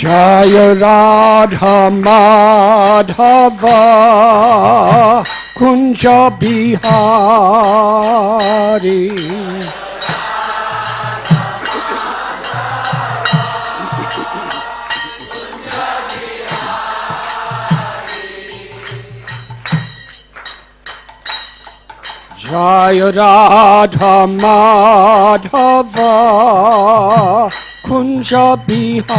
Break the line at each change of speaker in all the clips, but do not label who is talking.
Jaya Radha Madhava Kunja Bihari. Jaya Radha Madhava Kunja Bihari.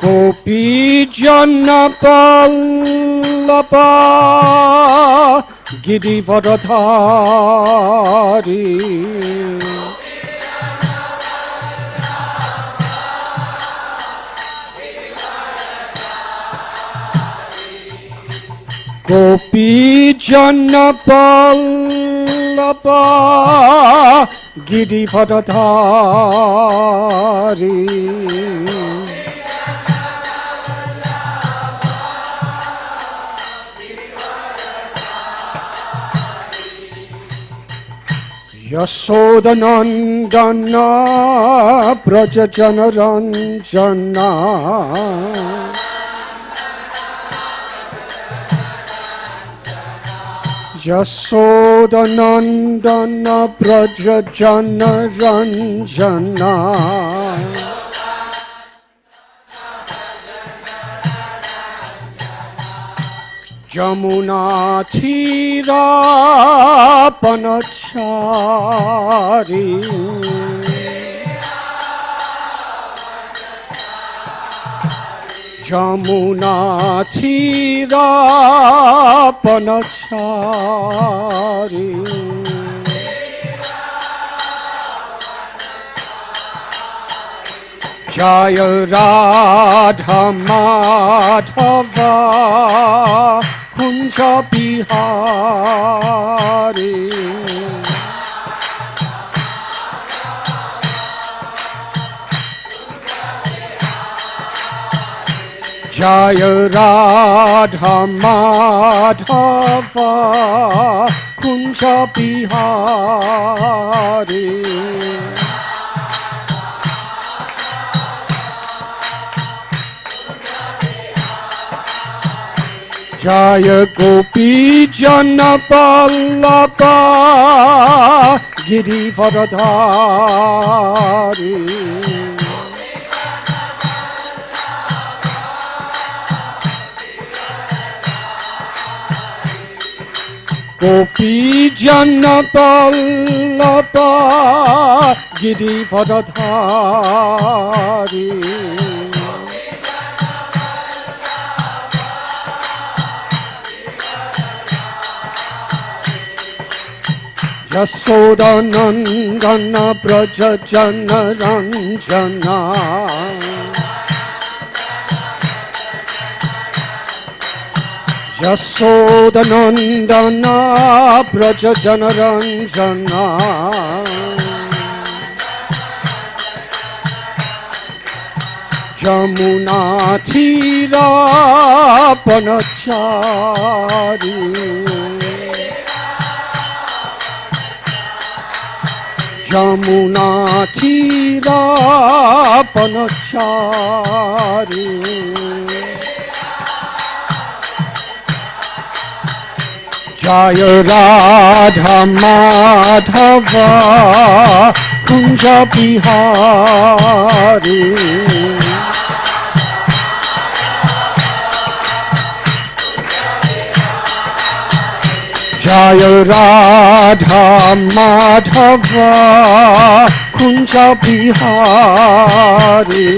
Gopi Jana Pallava Girivardhari. Gopi Jana Pallava Girivardhari. Yasoda Nandana Braja Jana Ranjana. Yasoda Nandana Braja Jana Ranjana. Jamuna Thira Panachari. Jamuna Thira Panachari. Jaya Radha Madhava Kunja Bihari. Jaya Radha Madhava Kunja Bihari. Jaya Gopi Jana Pallava Girivardhari. Gopi Jana Pallava Girivardhari. Yasoda Nandana Braja Jana Ranjana. Yasoda Nandana Braja Jana Ranjana. Jamuna Thira Panachari. Jamuna Thira Panachari. Jaya Radha Madhava Kunja Bihari. Jaya Radha Madhava Kunja Bihari.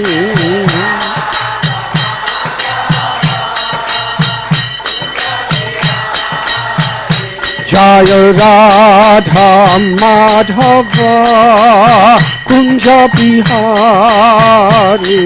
Jaya Radha Madhava Kunja Bihari.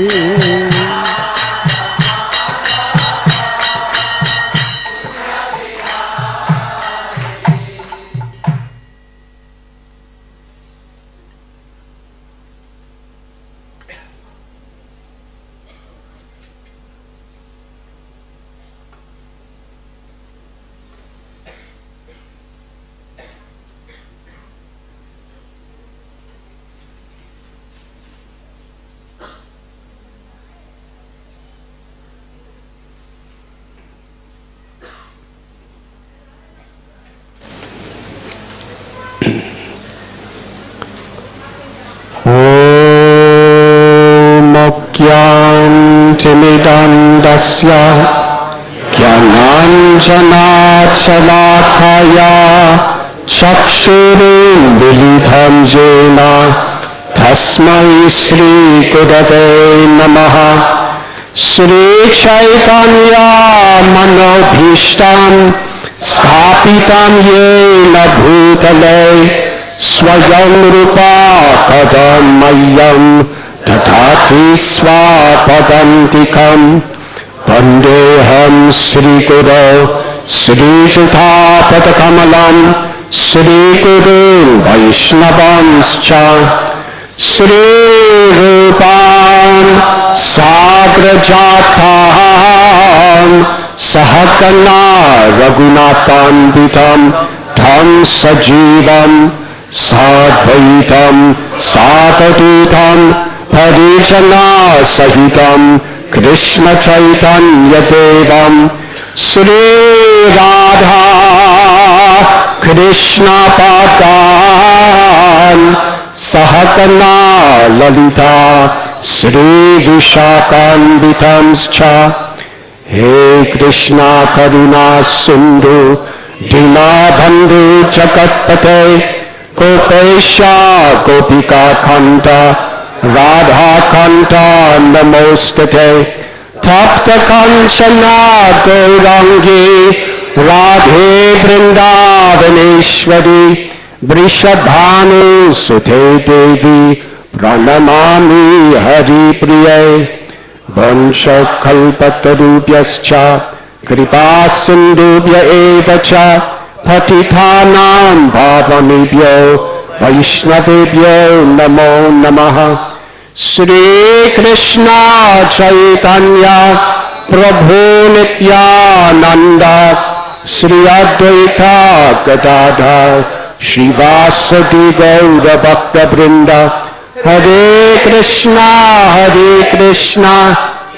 ज्ञानाञ्जनशलाकया ज्ञानाञ्जनाशलाकया चक्षुरुन्मीलितं येन तस्मै श्रीगुरवे नमः। श्रीचैतन्यमनोभीष्टं स्थापितं येन भूतले स्वयं रूपा कदा मह्यं ददाति स्वापदान्तिकं। वन्देऽहं श्रीगुरो श्रीयुतापदकमलं श्रीगुरुन् वैष्णवांश्च श्रीरूपान् साग्रजातान् सहगना रघुनाथान्वितं तं सजीवं साद्वैतं सावधूतं परिजनसहितं कृष्णचैतन्यदेवं श्रीराधा कृष्णपादान् सहगना ललिता श्रीविशाखान्वितंश्च। हे कृष्णा करुणा सिन्धु दीनबन्धु जगत्पते गोपेश गोपिका कान्त राधाकान्त नमोस्तुते। तप्त काञ्चना गौराङ्गी राधे वृन्दावनेश्वरी वृषभानुसुते देवी प्रणमामि हरिप्रिये। वंशकल्पतरुभ्यश्च कृपासिन्धुभ्य एव च पतितानां पावनेभ्यो वैष्णवेभ्यो नमो नमः। श्रीकृष्ण चैतन्य प्रभु नित्यानन्द श्री अद्वैत गदाधर श्रीवासदि गौरभक्तवृन्द। हरे Krishna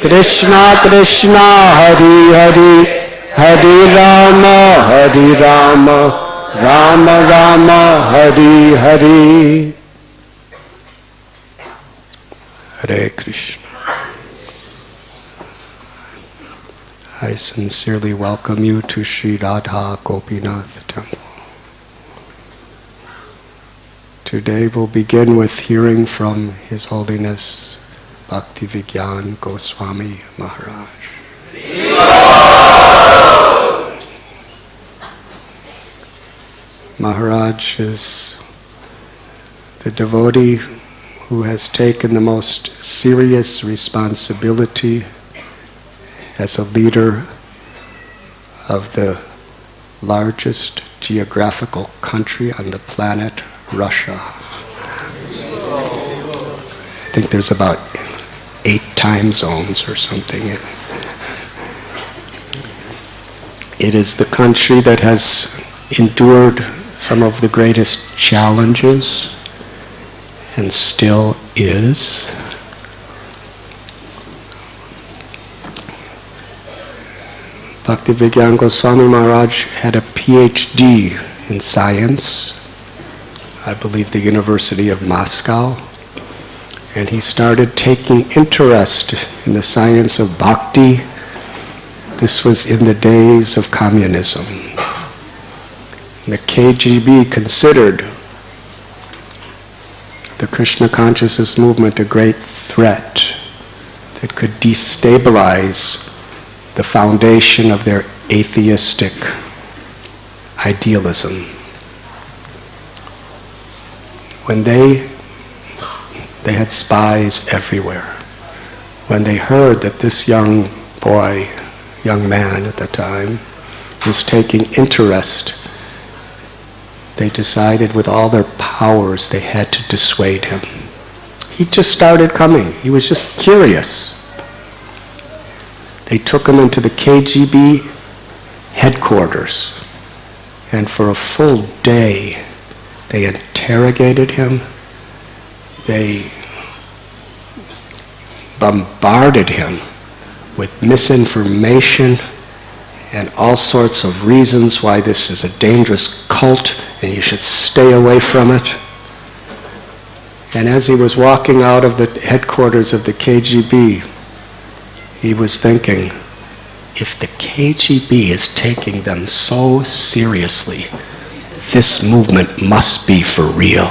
Krishna Krishna Hare Hare Hare Ram Ram Ram Hare Hare. Hare Krishna. I sincerely welcome you to Sri Radha Gopinath Temple. Today we'll begin with hearing from His Holiness Bhaktivigyan Goswami Maharaj. Maharaj is the devotee who has taken the most serious responsibility as a leader of the largest geographical country on the planet, Russia. I think there's about 8 time zones or something. It is the country that has endured some of the greatest challenges and still is. Bhaktivigyan Goswami Maharaj had a PhD in science, I believe the University of Moscow, and he started taking interest in the science of bhakti. This was in the days of communism. The KGB considered the Krishna consciousness movement a great threat that could destabilize the foundation of their atheistic idealism. When they had spies everywhere. When they heard that this young man at the time, was taking interest, they decided with all their powers they had to dissuade him. He just started coming. He was just curious. They took him into the KGB headquarters, and for a full day they interrogated him. They bombarded him with misinformation and all sorts of reasons why this is a dangerous cult and you should stay away from it. And as he was walking out of the headquarters of the KGB, he was thinking, if the KGB is taking them so seriously, this movement must be for real.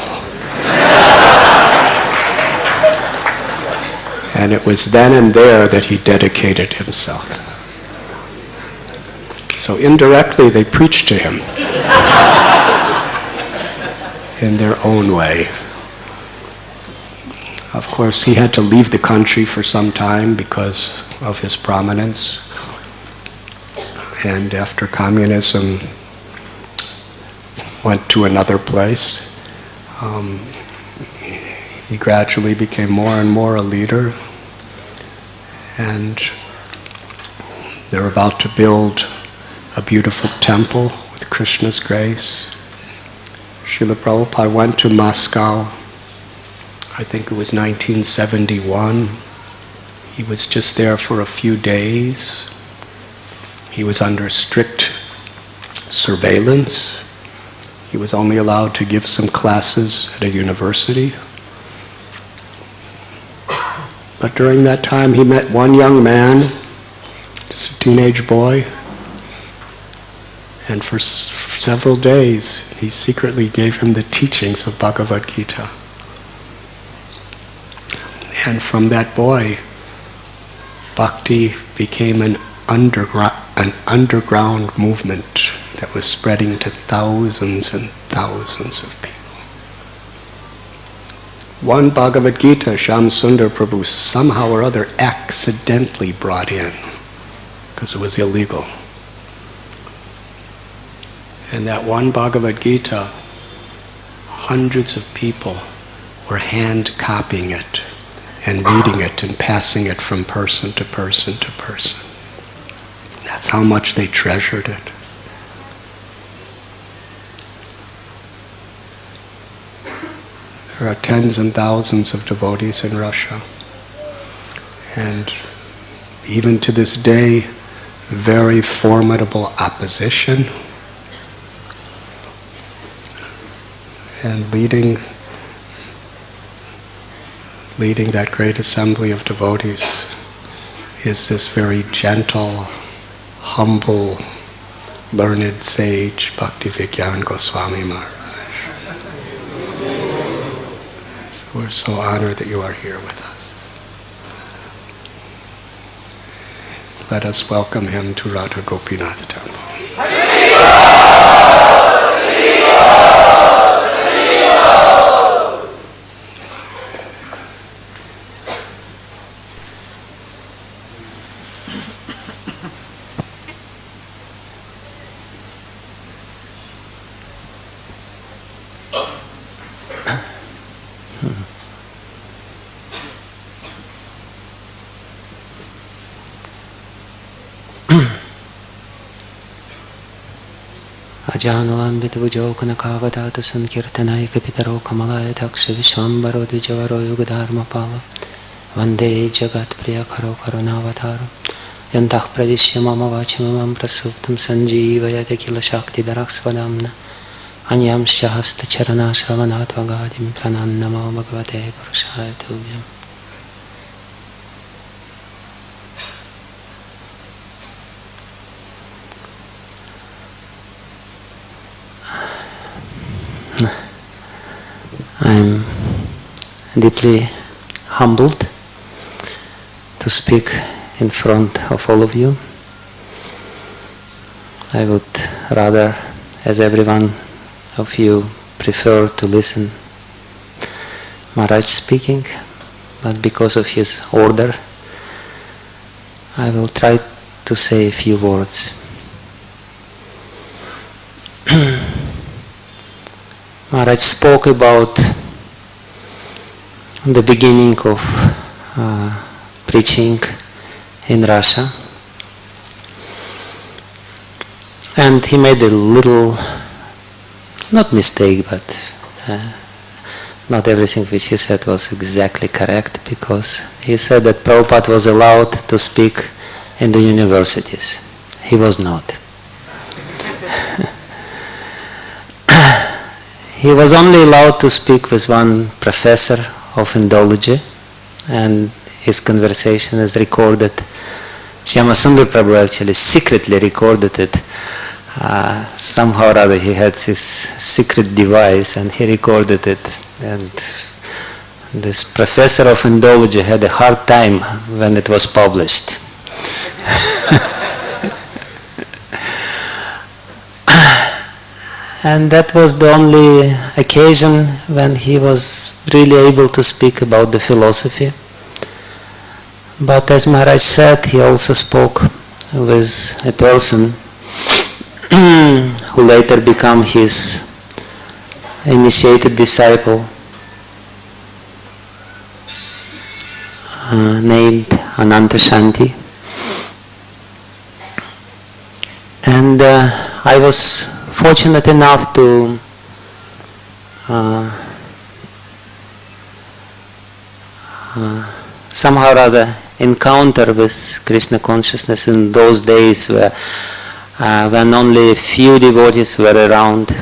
And it was then and there that he dedicated himself. So indirectly they preached to him in their own way. Of course, he had to leave the country for some time because of his prominence. And after communism went to another place, he gradually became more and more a leader. And they're about to build a beautiful temple with Krishna's grace. Srila Prabhupada went to Moscow, I think it was 1971. He was just there for a few days. He was under strict surveillance. He was only allowed to give some classes at a university. But during that time he met one young man, just a teenage boy, and for several days he secretly gave him the teachings of Bhagavad Gita. And from that boy, bhakti became an underground movement that was spreading to thousands and thousands of people. One Bhagavad Gita, Shyam Sundar Prabhu somehow or other accidentally brought in, because it was illegal. And that one Bhagavad Gita, hundreds of people were hand copying it and reading it and passing it from person to person to person. That's how much they treasured it. There are tens and thousands of devotees in Russia. And even to this day, very formidable opposition. And leading that great assembly of devotees is this very gentle, humble, learned sage, Bhaktivigyan Goswami Maharaj. So we're so honored that you are here with us. Let us welcome him to Radha Gopinath Temple.
Ajanulambitvujjo kanakavadata sankirtanaika pitaro kamalaya taksha vishwambaro dvijavaro yugadharmapala Vande jagat priya karo karunavataro Yantah pravishya mama vachimamam prasuptam sanjeevayate kila shakti daraksvadamna Anyam shahasta charana shravanat vagadim pranannamo bhagavate purushaya tubhyam. I'm deeply humbled to speak in front of all of you. I would rather, as everyone of you, prefer to listen Maharaj speaking, but because of his order, I will try to say a few words. Maharaj spoke about the beginning of preaching in Russia, and he made a little, not mistake, but not everything which he said was exactly correct, because he said that Prabhupada was allowed to speak in the universities. He was not. He was only allowed to speak with one professor of Indology, and his conversation is recorded Shyamasundar Prabhu actually secretly recorded it. Somehow or other he had this secret device and he recorded it, and this professor of Indology had a hard time when it was published. And that was the only occasion when he was really able to speak about the philosophy. But as Maharaj said, he also spoke with a person who later became his initiated disciple, named Ananta Shanti. And I was fortunate enough to somehow or other encounter with Krishna consciousness in those days when only a few devotees were around.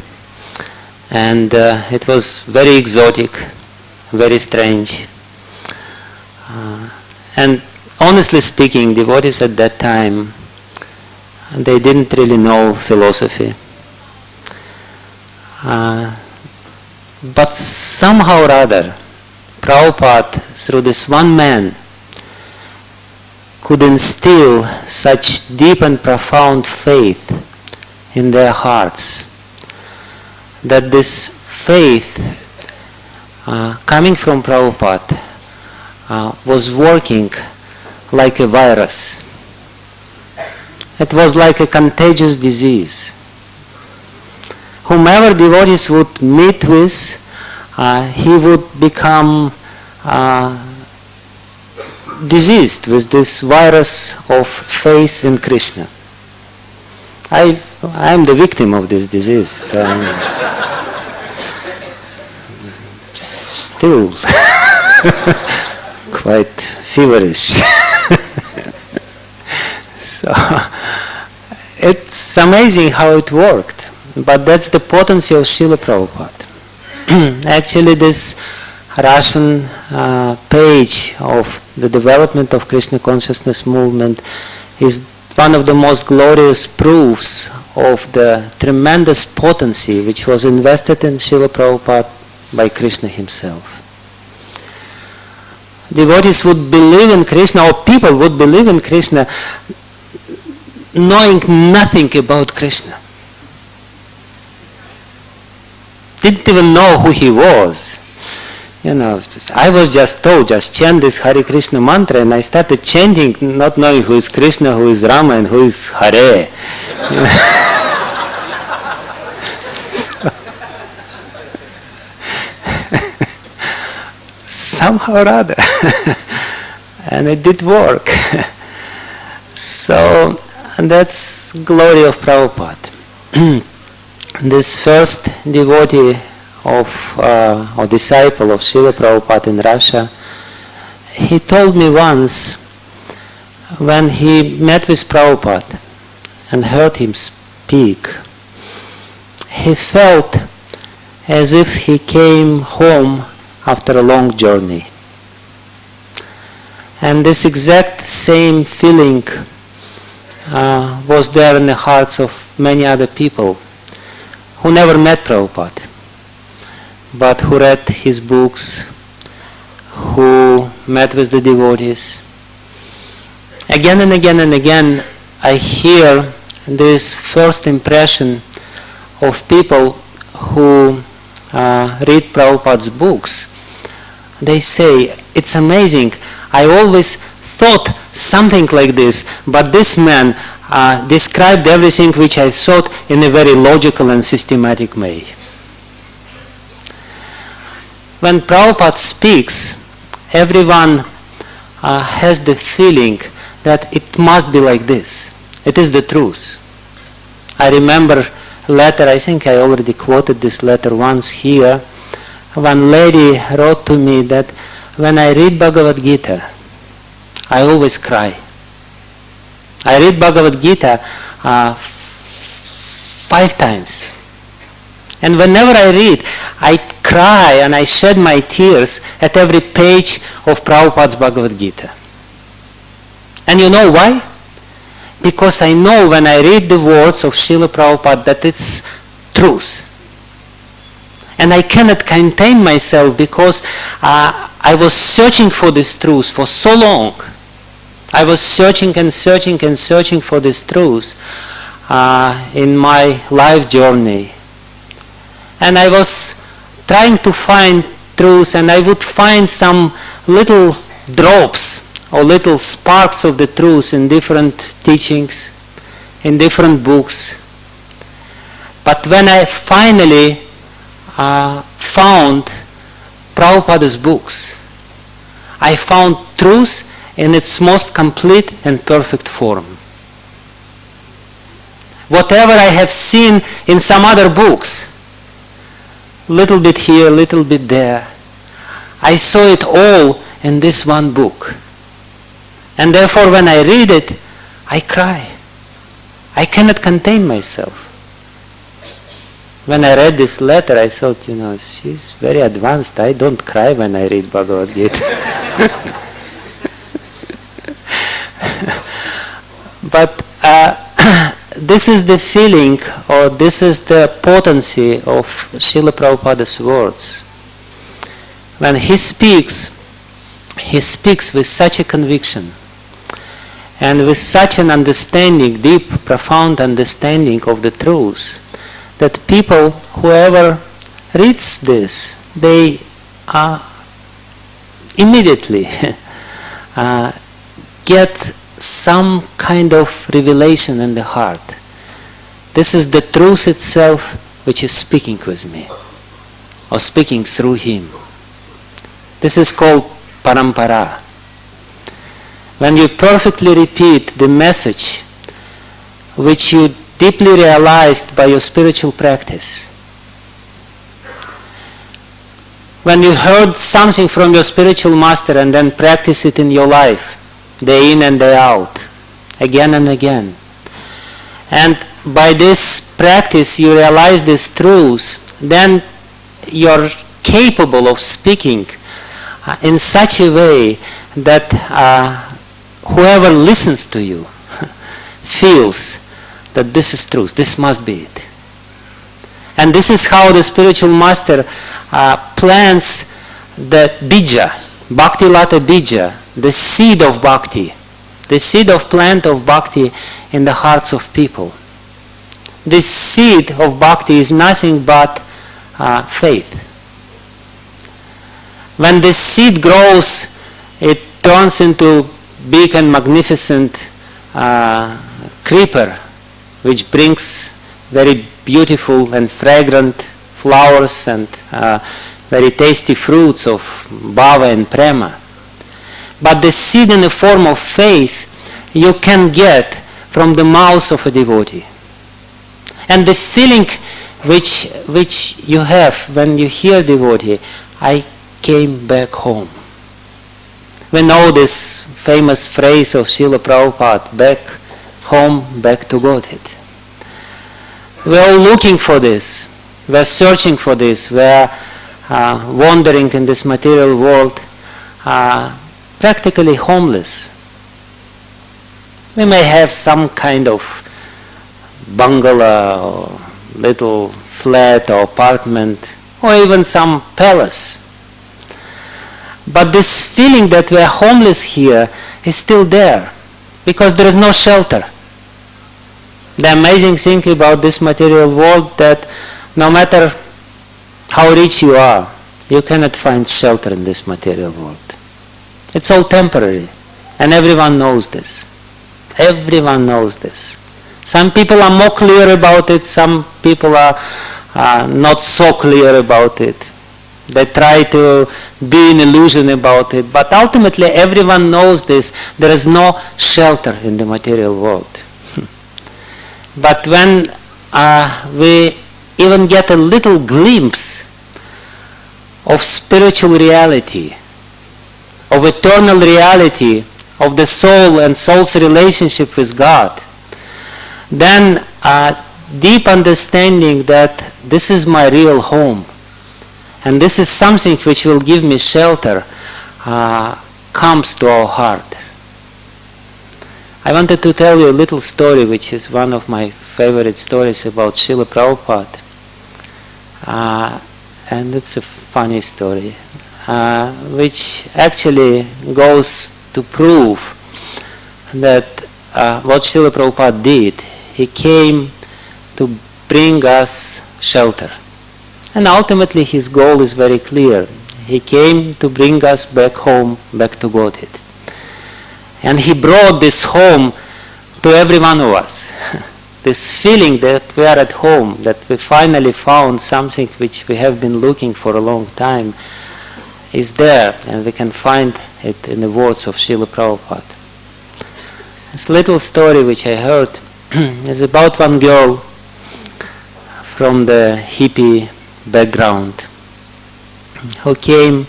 And it was very exotic, very strange. And honestly speaking, devotees at that time, they didn't really know philosophy. But somehow or other, Prabhupada, through this one man, could instill such deep and profound faith in their hearts, that this faith coming from Prabhupada was working like a virus. It was like a contagious disease. Whomever devotees would meet with, he would become diseased with this virus of faith in Krishna. I am the victim of this disease, so still quite feverish. So it's amazing how it worked, but that's the potency of Srila Prabhupada. Actually, this Russian page of the development of Krishna consciousness movement is one of the most glorious proofs of the tremendous potency which was invested in Srila Prabhupada by Krishna himself. Devotees would believe in Krishna, or people would believe in Krishna knowing nothing about Krishna. Didn't even know who he was. You know, I was just told, just chant this Hare Krishna mantra, and I started chanting, not knowing who is Krishna, who is Rama, and who is Hare. So, somehow or other. And it did work. So, and that's glory of Prabhupada. This first devotee or disciple of Srila Prabhupada in Russia, he told me once, when he met with Prabhupada and heard him speak, he felt as if he came home after a long journey. And this exact same feeling was there in the hearts of many other people who never met Prabhupada, but who read his books, who met with the devotees. Again and again and again, I hear this first impression of people who read Prabhupada's books. They say, it's amazing, I always thought something like this, but this man described everything which I thought in a very logical and systematic way. When Prabhupada speaks, everyone has the feeling that it must be like this. It is the truth. I remember a letter, I think I already quoted this letter once here. One lady wrote to me that when I read Bhagavad Gita, I always cry. I read Bhagavad Gita 5 times. And whenever I read, I cry and I shed my tears at every page of Prabhupada's Bhagavad Gita. And you know why? because I know when I read the words of Srila Prabhupada that it's truth. And I cannot contain myself because I was searching for this truth for so long. I was searching and searching and searching for this truth in my life journey. And I was trying to find truth, and I would find some little drops or little sparks of the truth in different teachings, in different books. But when I finally found Prabhupada's books, I found truth in its most complete and perfect form. Whatever I have seen in some other books, little bit here, little bit there, I saw it all in this one book. And therefore when I read it, I cry. I cannot contain myself. When I read this letter, I thought, she's very advanced. I don't cry when I read Bhagavad Gita. But this is the feeling, or this is the potency of Srila Prabhupada's words. When he speaks with such a conviction and with such an understanding, deep, profound understanding of the truth, that people, whoever reads this, they immediately get some kind of revelation in the heart. This is the truth itself which is speaking with me, or speaking through him. This is called parampara. When you perfectly repeat the message which you deeply realized by your spiritual practice. When you heard something from your spiritual master and then practice it in your life, day in and day out, again and again. And by this practice you realize this truth, then you're capable of speaking in such a way that whoever listens to you feels that this is truth, this must be it. And this is how the spiritual master plants the bija, bhakti lata bija, the seed of bhakti, the seed of plant of bhakti in the hearts of people. This seed of bhakti is nothing but faith. When this seed grows, it turns into big and magnificent creeper, which brings very beautiful and fragrant flowers and very tasty fruits of bhava and prema. But the seed in the form of faith you can get from the mouth of a devotee. And the feeling which you have when you hear devotee, I came back home. We know this famous phrase of Srila Prabhupada, back home, back to Godhead. We are looking for this. We are searching for this. We are wandering in this material world, practically homeless. We may have some kind of bungalow, or little flat or apartment, or even some palace. But this feeling that we are homeless here is still there, because there is no shelter. The amazing thing about this material world that no matter how rich you are, you cannot find shelter in this material world. It's all temporary, and everyone knows this. Everyone knows this. Some people are more clear about it, some people are not so clear about it. They try to be in illusion about it, but ultimately everyone knows this. There is no shelter in the material world. But when we even get a little glimpse of spiritual reality, of eternal reality, of the soul and soul's relationship with God, then a deep understanding that this is my real home, and this is something which will give me shelter, comes to our heart. I wanted to tell you a little story, which is one of my favorite stories about Srila Prabhupada. And it's a funny story, which actually goes to prove that what Srila Prabhupada did, he came to bring us shelter. And ultimately his goal is very clear. He came to bring us back home, back to Godhead. And he brought this home to every one of us. This feeling that we are at home, that we finally found something which we have been looking for a long time, is there, and we can find it in the words of Srila Prabhupada. This little story which I heard is about one girl from the hippie background who came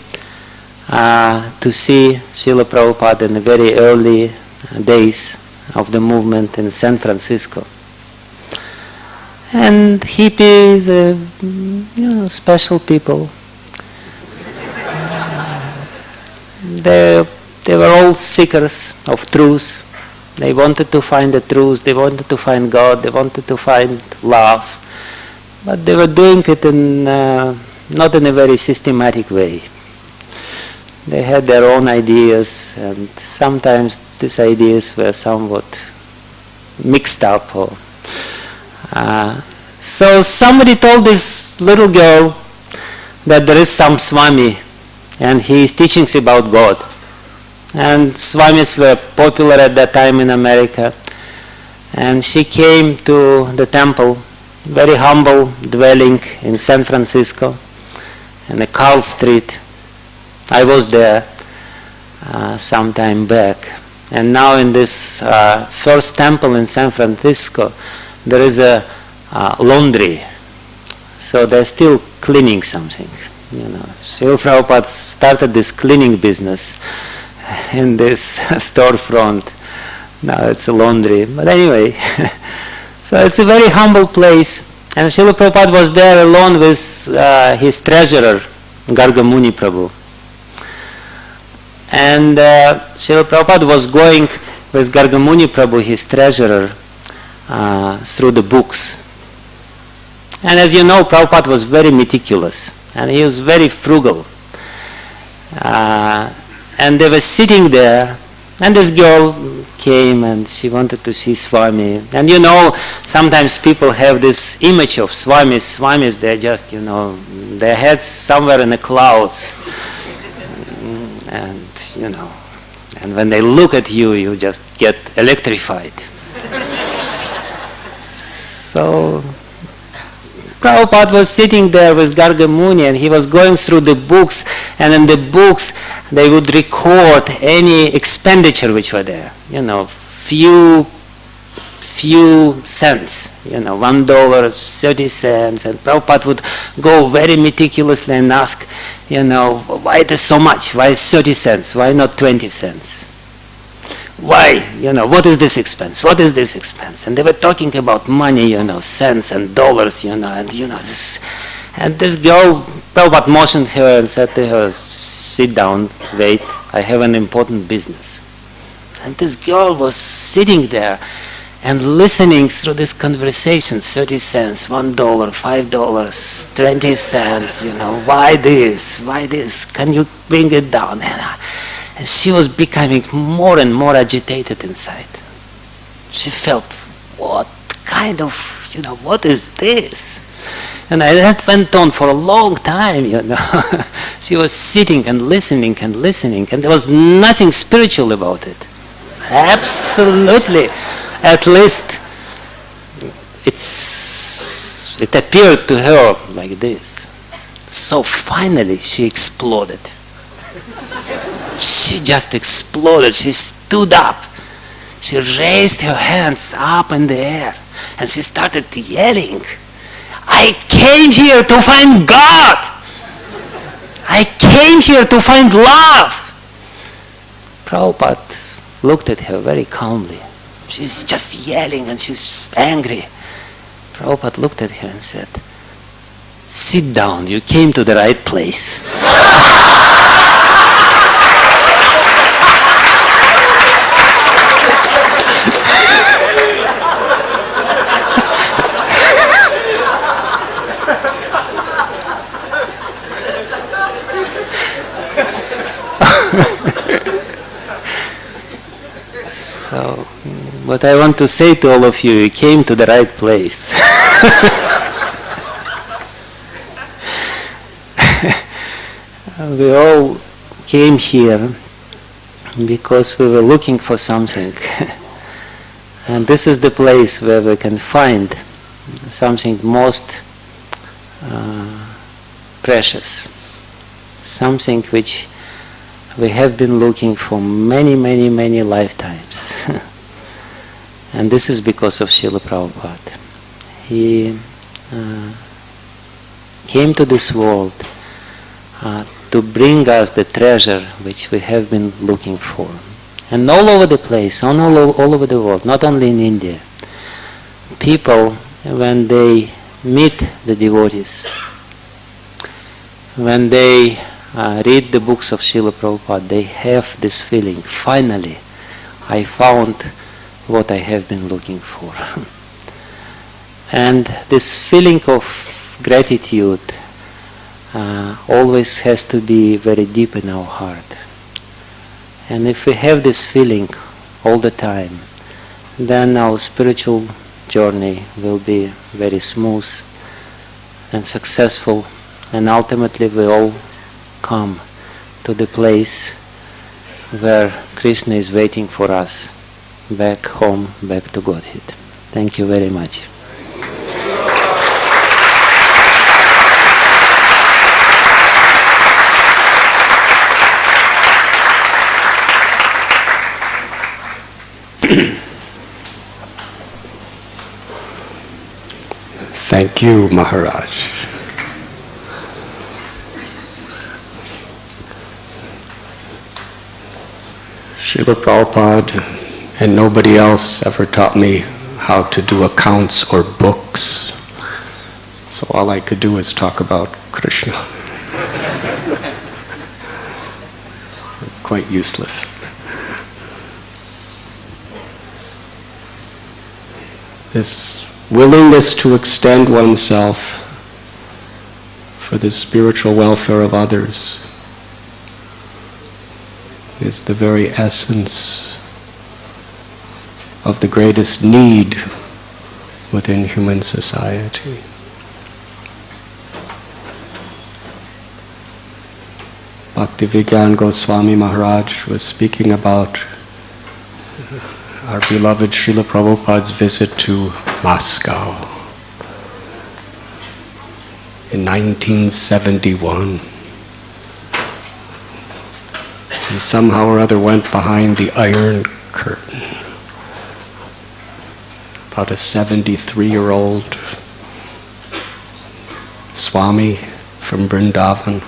to see Srila Prabhupada in the very early days of the movement in San Francisco. And hippies, special people. They were all seekers of truth. They wanted to find the truth, they wanted to find God, they wanted to find love. But they were doing it in not in a very systematic way. They had their own ideas, and sometimes these ideas were somewhat mixed up. So somebody told this little girl that there is some Swami, and he is teaching about God. And Swamis were popular at that time in America. And she came to the temple, very humble dwelling in San Francisco, in the Carl Street. I was there some time back. And now in this first temple in San Francisco, there is a laundry. So they're still cleaning something. Srila Prabhupada started this cleaning business in this storefront. Now it's a laundry. But anyway, so it's a very humble place. And Srila Prabhupada was there alone with his treasurer, Gargamuni Prabhu. And Srila Prabhupada was going with Gargamuni Prabhu, his treasurer, through the books. And as you know, Prabhupada was very meticulous, and he was very frugal. And they were sitting there, and this girl came and she wanted to see Swami. And sometimes people have this image of Swamis. Swamis, they're just, their heads somewhere in the clouds. And, and when they look at you, you just get electrified. So Prabhupada was sitting there with Gargamuni, and he was going through the books, and in the books they would record any expenditure which were there. Few cents, $1, 30 cents, and Prabhupada would go very meticulously and ask, why it is so much? Why is 30 cents? Why not 20 cents? Why? What is this expense? What is this expense? And they were talking about money, cents and dollars, and this. And this girl, Prabhupada motioned her and said to her, sit down, wait, I have an important business. And this girl was sitting there and listening through this conversation, 30 cents, $1, $5, 20 cents, why this? Why this? Can you bring it down? And she was becoming more and more agitated inside. She felt, what kind of, what is this? And that went on for a long time, She was sitting and listening, and there was nothing spiritual about it. Absolutely. At least it appeared to her like this. So finally she exploded. She just exploded. She stood up. She raised her hands up in the air and she started yelling, I came here to find God. I came here to find love. Prabhupada looked at her very calmly. She's just yelling and she's angry. Prabhupada looked at her and said, sit down, you came to the right place. So, what I want to say to all of you, you came to the right place. We all came here because we were looking for something. And this is the place where we can find something most precious, something which we have been looking for many, many, many lifetimes. And this is because of Srila Prabhupada. He came to this world to bring us the treasure which we have been looking for. And all over the place, all over the world, not only in India, people, when they meet the devotees, when they read the books of Srila Prabhupada, they have this feeling, finally, I found what I have been looking for. And this feeling of gratitude always has to be very deep in our heart. And if we have this feeling all the time, then our spiritual journey will be very smooth and successful, and ultimately we all come to the place where Krishna is waiting for us, back home, back to Godhead. Thank you very much.
Thank you, Maharaj. Srila Prabhupada and nobody else ever taught me how to do accounts or books. So all I could do is talk about Krishna. Quite useless. This willingness to extend oneself for the spiritual welfare of others is the very essence of the greatest need within human society. Bhaktivedanta Goswami Maharaj was speaking about our beloved Srila Prabhupada's visit to Moscow in 1971. He somehow or other went behind the Iron Curtain. About a 73-year-old Swami from Vrindavan,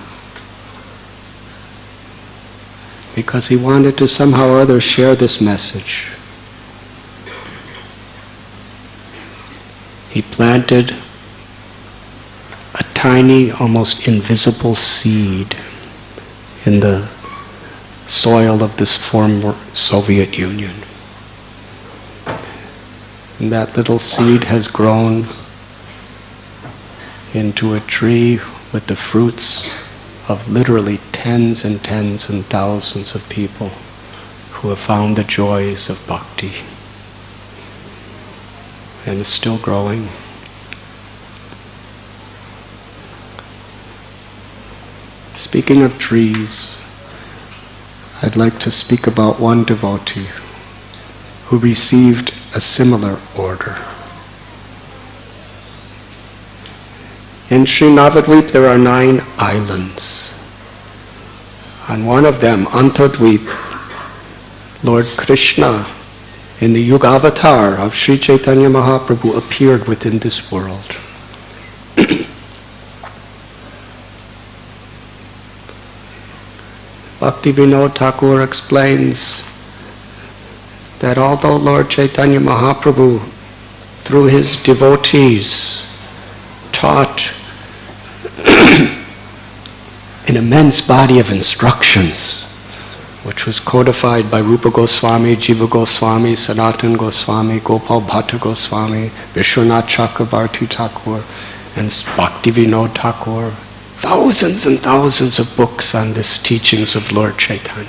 because he wanted to somehow or other share this message. He planted a tiny, almost invisible seed in the soil of this former Soviet Union. And that little seed has grown into a tree with the fruits of literally tens and tens and thousands of people who have found the joys of bhakti. And is still growing. Speaking of trees, I'd like to speak about one devotee who received a similar order. In Sri Navadvip there are 9 islands. On one of them, Antardvip, Lord Krishna, in the Yuga avatar of Sri Chaitanya Mahaprabhu, appeared within this world. Bhaktivinoda Thakur explains that although Lord Chaitanya Mahaprabhu, through his devotees, taught an immense body of instructions, which was codified by Rupa Goswami, Jiva Goswami, Sanatana Goswami, Gopal Bhatta Goswami, Vishwanath Chakravarti Thakur, and Bhaktivinoda Thakur. Thousands and thousands of books on this teachings of Lord Chaitanya.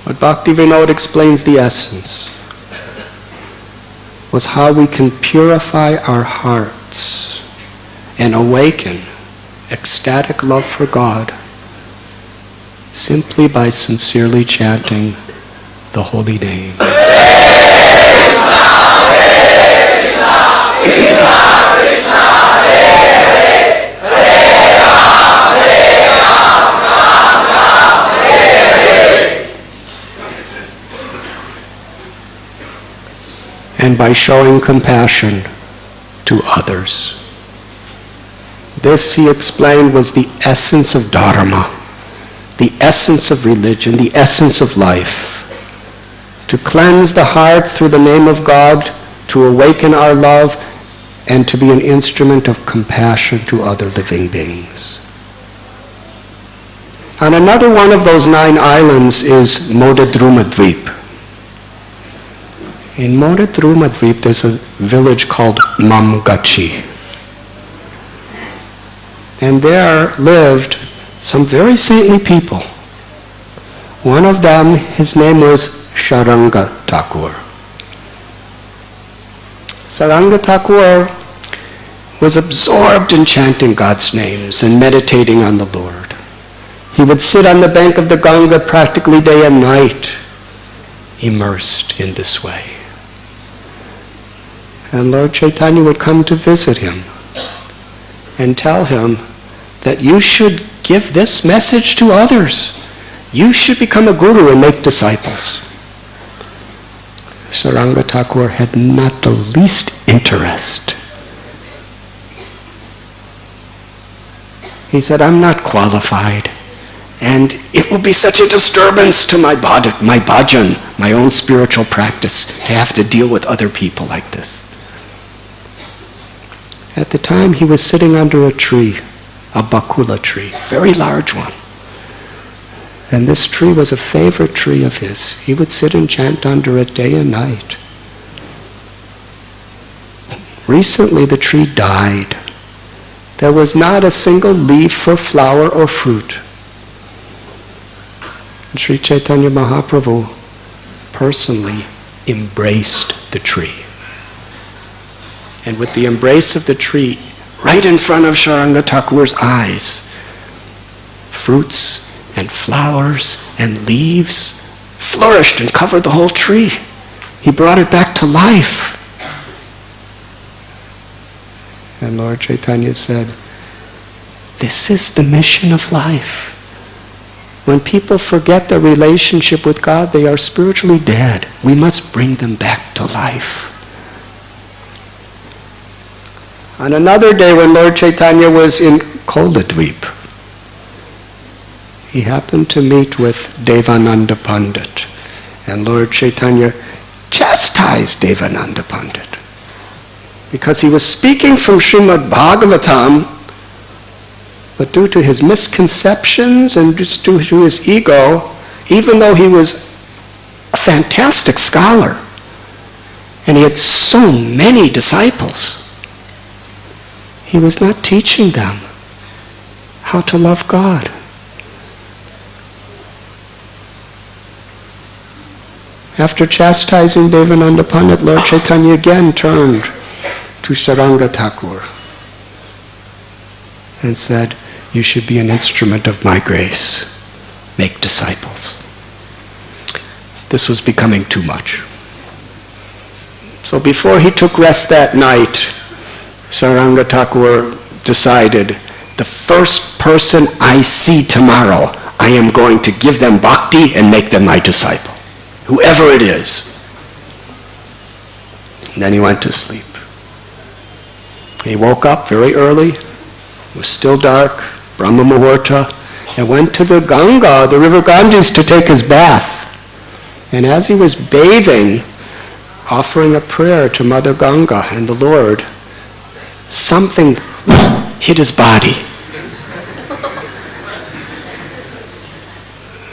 What Bhaktivinoda explains the essence was how we can purify our hearts and awaken ecstatic love for God simply by sincerely chanting the holy name. And by showing compassion to others. This, he explained, was the essence of Dharma, the essence of religion, the essence of life. To cleanse the heart through the name of God, to awaken our love, and to be an instrument of compassion to other living beings. On another one of those 9 islands is Modadrumadvip. In Modadrumadvip there's a village called Mamgachi. And there lived some very saintly people. One of them, his name was Sharanga Thakur. Saranga Thakur was absorbed in chanting God's names and meditating on the Lord. He would sit on the bank of the Ganga practically day and night, immersed in this way. And Lord Chaitanya would come to visit him and tell him that you should give this message to others. You should become a guru and make disciples. Saranga Thakur had not the least interest. He said, I'm not qualified, and it will be such a disturbance to my bhajan, my own spiritual practice, to have to deal with other people like this. At the time he was sitting under a tree, a bakula tree, very large one. And this tree was a favorite tree of his. He would sit and chant under it day and night. Recently the tree died. There was not a single leaf or flower or fruit. And Sri Chaitanya Mahaprabhu personally embraced the tree. And with the embrace of the tree, right in front of Sharanga Thakur's eyes, fruits and flowers and leaves flourished and covered the whole tree. He brought it back to life. And Lord Chaitanya said, this is the mission of life. When people forget their relationship with God, they are spiritually dead. We must bring them back to life. On another day when Lord Chaitanya was in Koladvip, he happened to meet with Devananda Pandit. And Lord Chaitanya chastised Devananda Pandit because he was speaking from Srimad Bhagavatam, but due to his misconceptions and just due to his ego, even though he was a fantastic scholar and he had so many disciples, he was not teaching them how to love God. After chastising Devananda Pandit, Lord Chaitanya again turned to Saranga Thakur and said, you should be an instrument of my grace. Make disciples. This was becoming too much. So before he took rest that night, Saranga Thakur decided, the first person I see tomorrow, I am going to give them bhakti and make them my disciple. Whoever it is. And then he went to sleep. He woke up very early. It was still dark, Brahma Muhurta, and went to the Ganga, the river Ganges, to take his bath. And as he was bathing, offering a prayer to Mother Ganga and the Lord, something hit his body.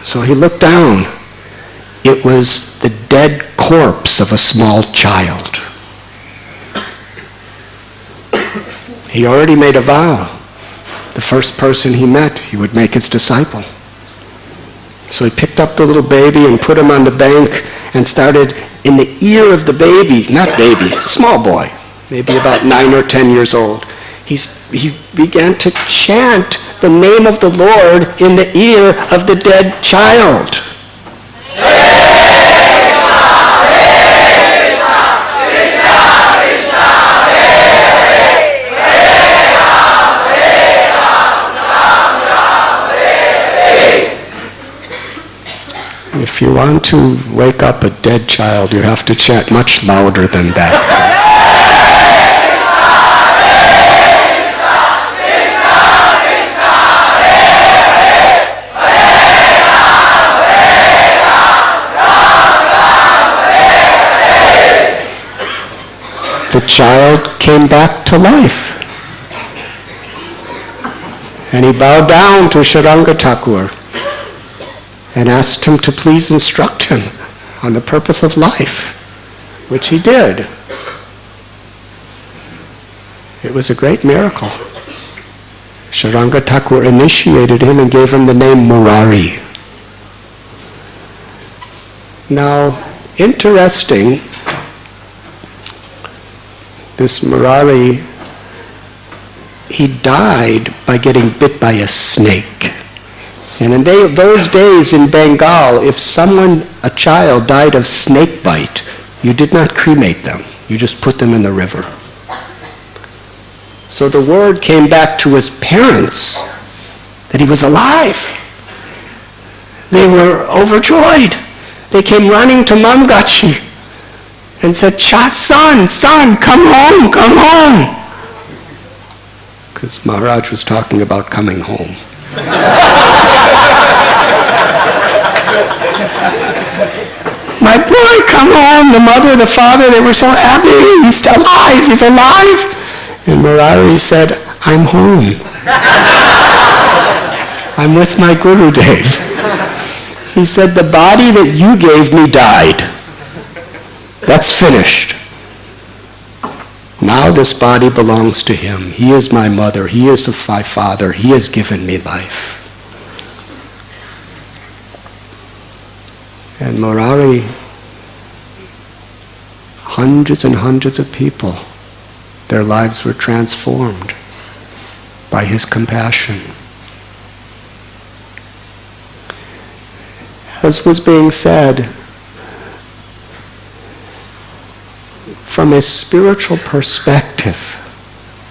So he looked down. It was the dead corpse of a small child. He already made a vow. The first person he met, he would make his disciple. So he picked up the little baby and put him on the bank and started in the ear of the baby, not baby, small boy, maybe about 9 or 10 years old. He began to chant the name of the Lord in the ear of the dead child. If you want to wake up a dead child, you have to chant much louder than that. The child came back to life. And he bowed down to Sharanga Thakur and asked him to please instruct him on the purpose of life, which he did. It was a great miracle. Sharanga Thakur initiated him and gave him the name Murari. Now, interesting, this Murari, he died by getting bit by a snake. And in those days in Bengal, if a child died of snake bite, you did not cremate them. You just put them in the river. So the word came back to his parents that he was alive. They were overjoyed. They came running to Mamgachi and said, son, come home, come home. Because Maharaj was talking about coming home. My boy, come home. The mother, the father, they were so happy. He's alive, he's alive. And Murari said, I'm home. I'm with my Gurudev. He said, the body that you gave me died. That's finished. Now this body belongs to him. He is my mother. He is my father. He has given me life. And Murari, hundreds and hundreds of people, their lives were transformed by his compassion. As was being said, from a spiritual perspective,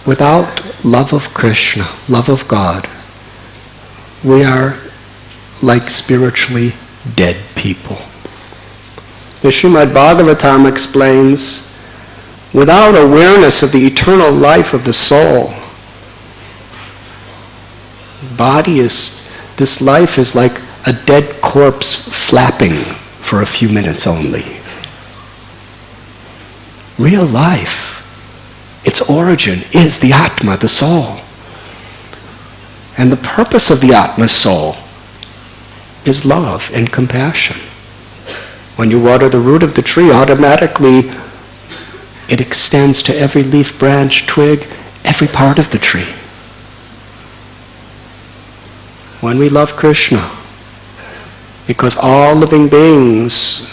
without love of Krishna, love of God, we are like spiritually dead people. The Srimad Bhagavatam explains, without awareness of the eternal life of the soul, this life is like a dead corpse flapping for a few minutes only. Real life, its origin is the Atma, the soul. And the purpose of the Atma's soul is love and compassion. When you water the root of the tree, automatically it extends to every leaf, branch, twig, every part of the tree. When we love Krishna, because all living beings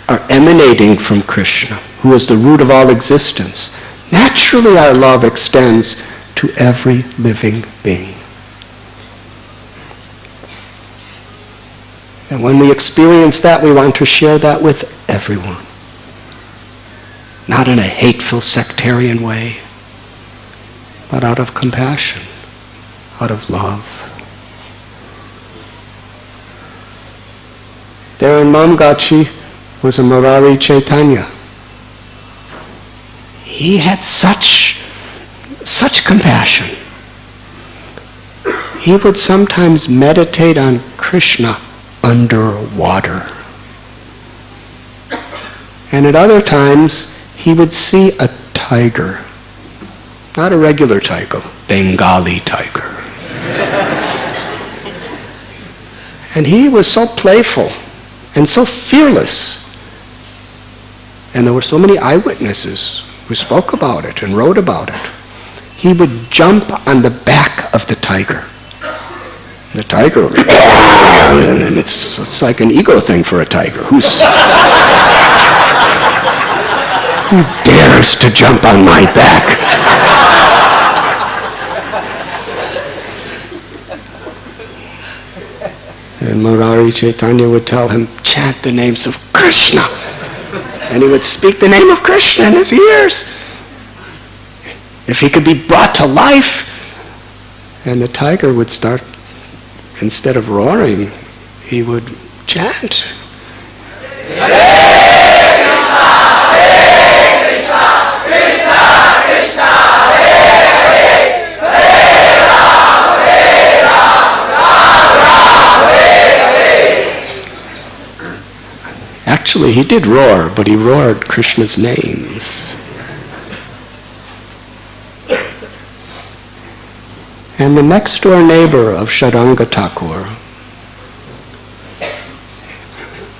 are emanating from Krishna, who is the root of all existence, naturally our love extends to every living being. And when we experience that, we want to share that with everyone. Not in a hateful, sectarian way, but out of compassion, out of love. There in Mamgachi was a Murari Chaitanya. He had such compassion. He would sometimes meditate on Krishna underwater. And at other times, he would see a tiger. Not a regular tiger, Bengali tiger. And he was so playful and so fearless. And there were so many eyewitnesses who spoke about it and wrote about it. He would jump on the back of the tiger The tiger, and it's like an ego thing for a tiger. Who dares to jump on my back? And Murari Chaitanya would tell him, chant the names of Krishna. And he would speak the name of Krishna in his ears. If he could be brought to life, and the tiger would start, instead of roaring, he would chant. Actually, he did roar, but he roared Krishna's names. And the next door neighbor of Sharanga Thakur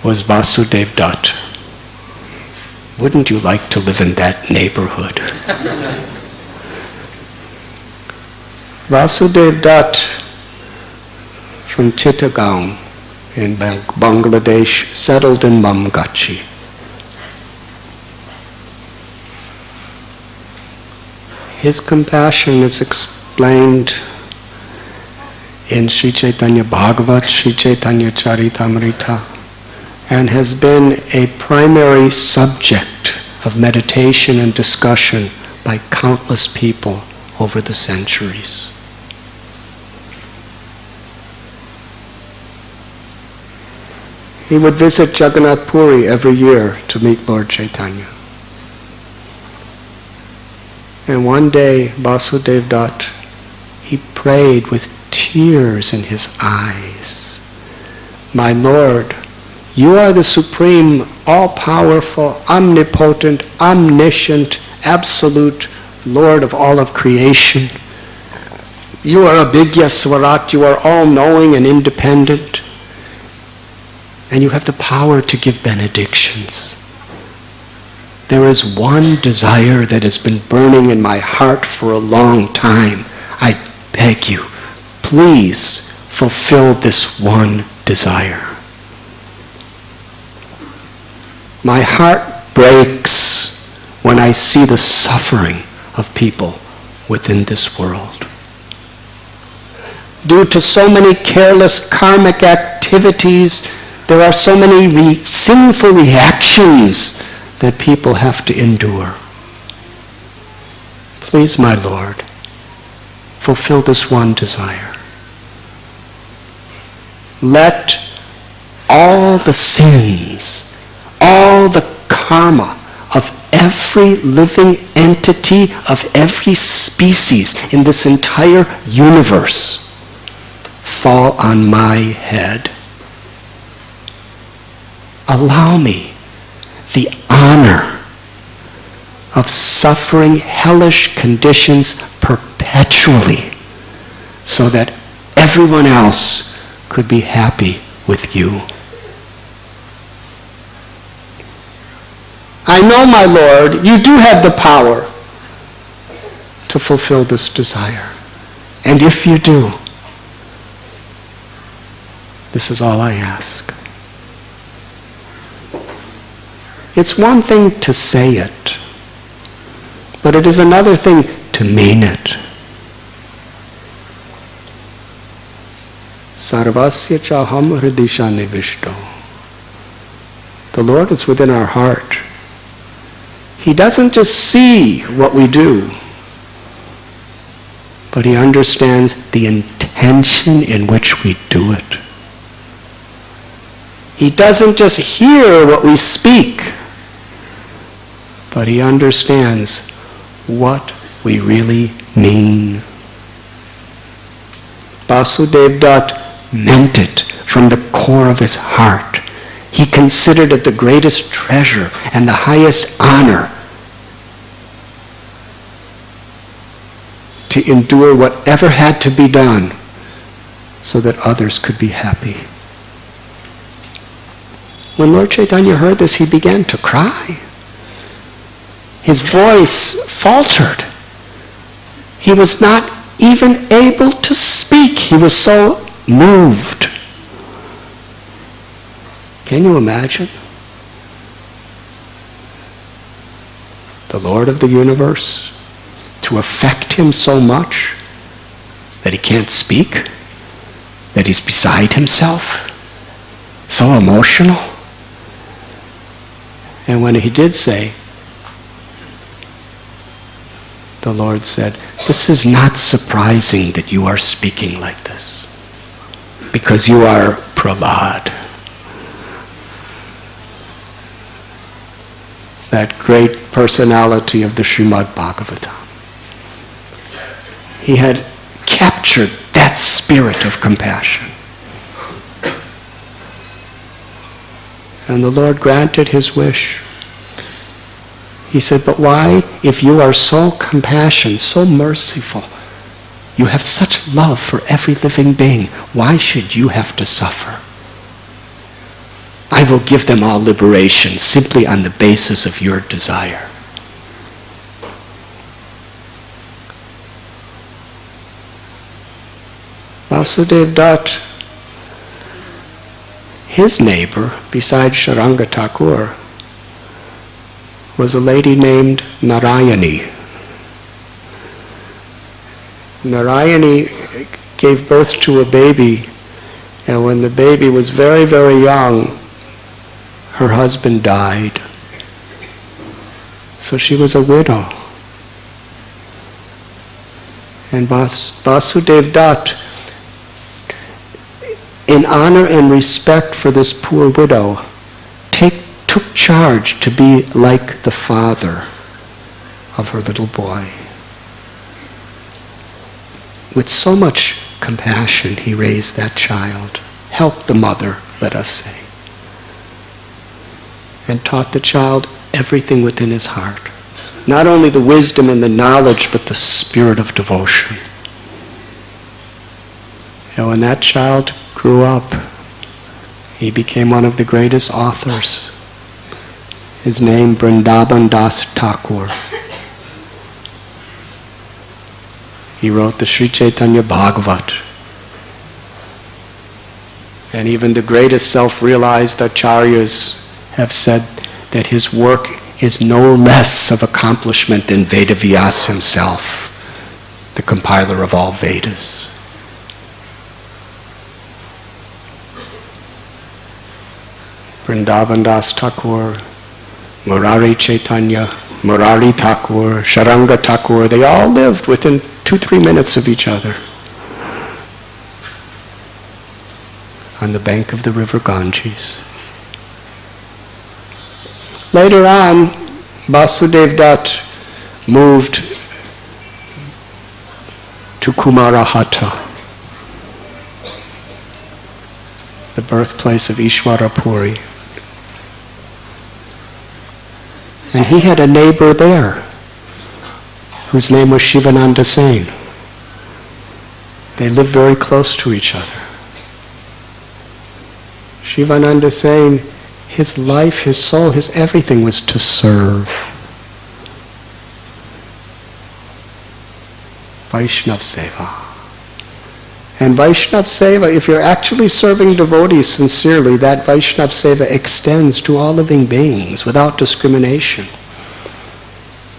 was Vasudev Dutt. Wouldn't you like to live in that neighborhood? Vasudev Dutt from Chittagong in Bangladesh settled in Mamgachi. His compassion is explained in Sri Chaitanya Bhagavat, Sri Chaitanya Charitamrita, and has been a primary subject of meditation and discussion by countless people over the centuries. He would visit Jagannath Puri every year to meet Lord Chaitanya. And one day, Vasudev Dutt, he prayed with tears in his eyes. My Lord, you are the supreme, all-powerful, omnipotent, omniscient, absolute Lord of all of creation. You are Abhigya Swarat, you are all-knowing and independent. And you have the power to give benedictions. There is one desire that has been burning in my heart for a long time. I beg you, please fulfill this one desire. My heart breaks when I see the suffering of people within this world. Due to so many careless karmic activities, there are so many sinful reactions that people have to endure. Please, my Lord, fulfill this one desire. Let all the sins, all the karma of every living entity, of every species in this entire universe fall on my head. Allow me the honor of suffering hellish conditions perpetually so that everyone else could be happy with you. I know, my Lord, you do have the power to fulfill this desire. And if you do, this is all I ask. It's one thing to say it, but it is another thing to mean it. Sarvasya chaham hridisha nivishto. The Lord is within our heart. He doesn't just see what we do, but He understands the intention in which we do it. He doesn't just hear what we speak, but He understands what we really mean. Vasudev Dutt meant it from the core of his heart. He considered it the greatest treasure and the highest honor to endure whatever had to be done so that others could be happy. When Lord Chaitanya heard this, he began to cry. His voice faltered. He was not even able to speak. He was so moved. Can you imagine? The Lord of the universe, to affect him so much that he can't speak, that he's beside himself, so emotional. And when he did say, the Lord said, "This is not surprising that you are speaking like this, because you are Prahlad." That great personality of the Srimad Bhagavatam. He had captured that spirit of compassion. And the Lord granted his wish. He said, "But why, if you are so compassionate, so merciful, you have such love for every living being, why should you have to suffer? I will give them all liberation simply on the basis of your desire." Vasudev Dutt, his neighbor, besides Sharanga Thakur, was a lady named Narayani. Narayani gave birth to a baby, and when the baby was very, very young, her husband died. So she was a widow. And Vasudev Dutt, in honor and respect for this poor widow, took charge to be like the father of her little boy. With so much compassion, he raised that child, helped the mother, let us say, and taught the child everything within his heart. Not only the wisdom and the knowledge, but the spirit of devotion. And when that child grew up, he became one of the greatest authors. His name, Vrindavan Das Thakur. He wrote the Sri Chaitanya Bhagavat. And even the greatest self-realized acharyas have said that his work is no less of accomplishment than Vedavyas himself, the compiler of all Vedas. Vrindavan Das Thakur, Murari Chaitanya, Murari Thakur, Sharanga Thakur, they all lived within 2-3 minutes of each other on the bank of the river Ganges. Later on, Vasudev Dutt moved to Kumarahata, the birthplace of Ishwara Puri. And he had a neighbor there whose name was Shivananda Sen. They lived very close to each other. Shivananda Sen, his life, his soul, his everything was to serve. Vaishnav Seva. And Vaishnav Seva, if you're actually serving devotees sincerely, that Vaishnav Seva extends to all living beings without discrimination.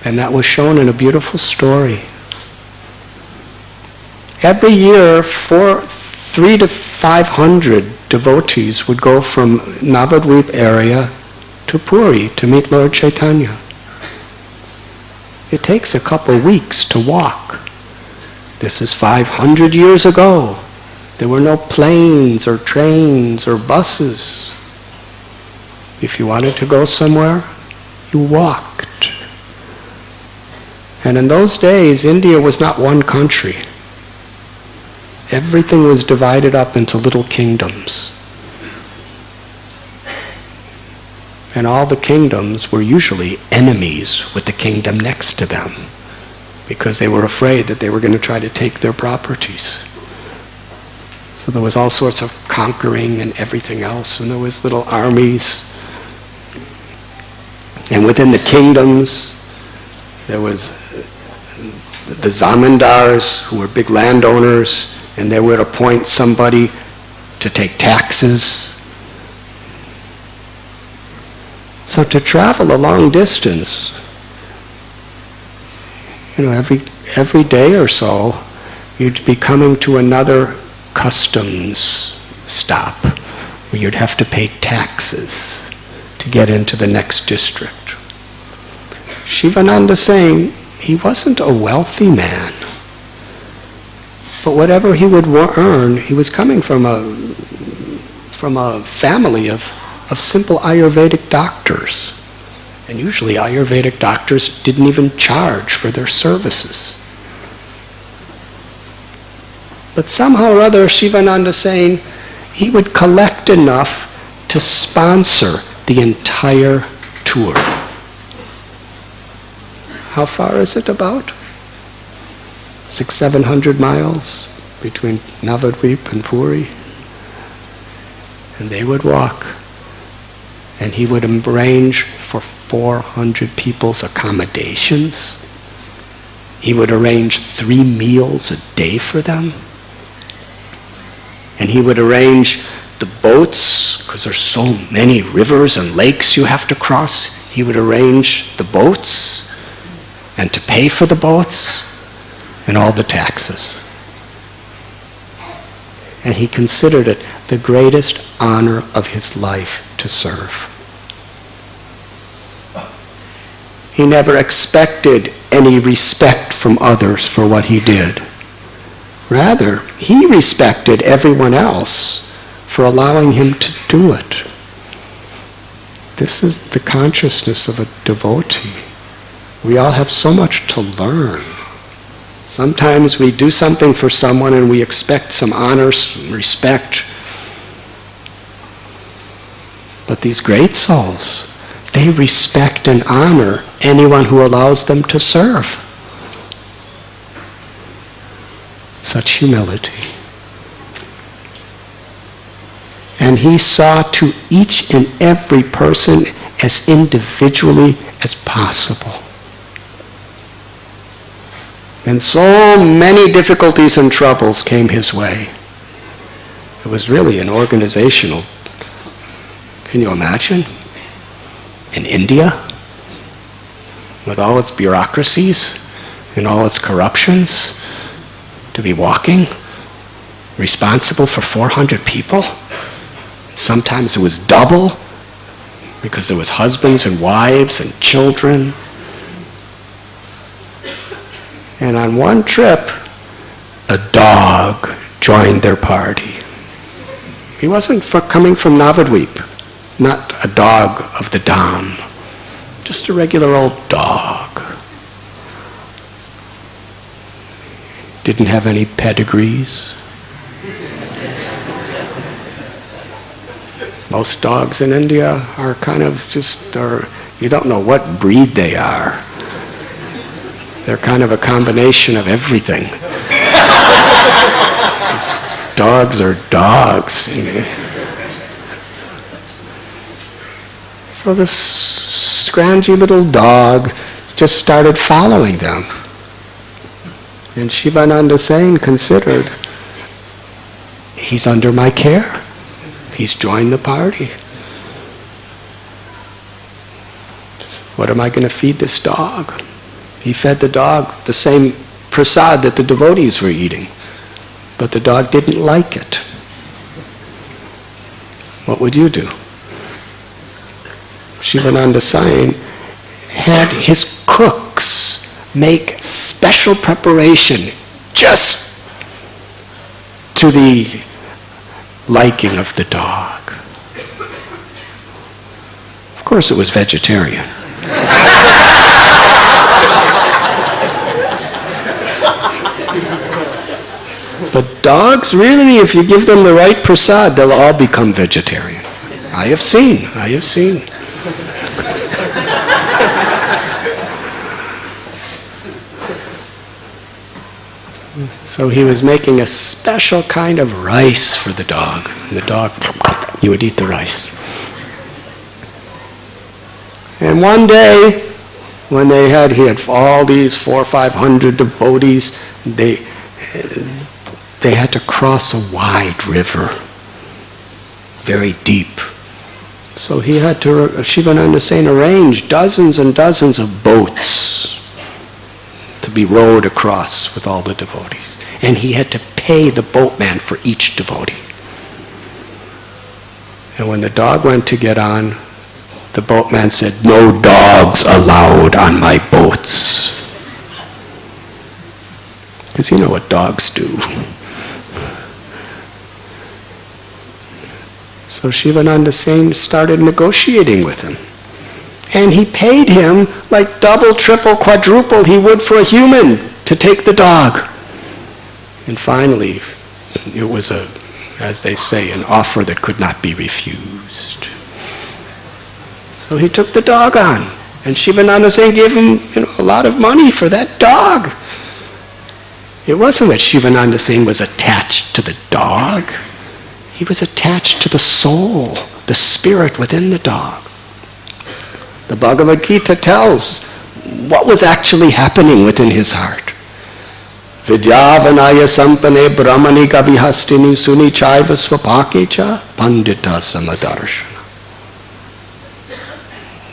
And that was shown in a beautiful story. Every year, 300 to 500 devotees would go from Navadvip area to Puri to meet Lord Chaitanya. It takes a couple weeks to walk. This is 500 years ago. There were no planes or trains or buses. If you wanted to go somewhere, you walked. And in those days, India was not one country. Everything was divided up into little kingdoms. And all the kingdoms were usually enemies with the kingdom next to them, because they were afraid that they were going to try to take their properties. So there was all sorts of conquering and everything else, and there was little armies. And within the kingdoms, there was the zamindars, who were big landowners, and they would appoint somebody to take taxes. So to travel a long distance, every day or so, you'd be coming to another customs stop where you'd have to pay taxes to get into the next district. Shivananda saying he wasn't a wealthy man, but whatever he would earn, he was coming from a family of simple Ayurvedic doctors. And usually Ayurvedic doctors didn't even charge for their services. But somehow or other, Shivananda saying he would collect enough to sponsor the entire tour. How far is it about? 600-700 miles between Navadvip and Puri. And they would walk, and he would arrange for 400 people's accommodations. He would arrange 3 meals a day for them. And he would arrange the boats, because there's so many rivers and lakes you have to cross. He would arrange the boats, and to pay for the boats, and all the taxes. And he considered it the greatest honor of his life to serve. He never expected any respect from others for what he did. Rather, he respected everyone else for allowing him to do it. This is the consciousness of a devotee. We all have so much to learn. Sometimes we do something for someone and we expect some honor, some respect. But these great souls, they respect and honor anyone who allows them to serve. Such humility. And he saw to each and every person as individually as possible. And so many difficulties and troubles came his way. It was really an organizational, can you imagine? In India, with all its bureaucracies and all its corruptions, to be walking, responsible for 400 people. Sometimes it was double, because there was husbands and wives and children. And on one trip, a dog joined their party. He wasn't coming from Navadvip, not a dog of the Dham, just a regular old dog. Didn't have any pedigrees. Most dogs in India are kind of you don't know what breed they are. They're kind of a combination of everything. Dogs are dogs. So this scroungy little dog just started following them. And Shivananda saying considered, he's under my care. He's joined the party. What am I going to feed this dog? He fed the dog the same prasad that the devotees were eating, but the dog didn't like it. What would you do? Shivananda saying had his cooks make special preparation just to the liking of the dog. Of course it was vegetarian. But dogs, really, if you give them the right prasad, they'll all become vegetarian. I have seen. So he was making a special kind of rice for the dog. And the dog, he would eat the rice. And one day, when he had all these 400 or 500 devotees, they had to cross a wide river, very deep. So he had to, Shivananda saying, arrange dozens and dozens of boats to be rowed across with all the devotees. And he had to pay the boatman for each devotee. And when the dog went to get on, the boatman said, "No dogs allowed on my boats." Because you know what dogs do. So Shivananda Singh started negotiating with him. And he paid him like double, triple, quadruple he would for a human to take the dog. And finally, it was as they say, an offer that could not be refused. So he took the dog on. And Shivananda Singh gave him a lot of money for that dog. It wasn't that Shivananda Singh was attached to the dog. He was attached to the soul, the spirit within the dog. The Bhagavad Gita tells what was actually happening within his heart. Vidyavanaya sampane brahmani kavihastini suni chaiva svapakecha pandita samadarshana.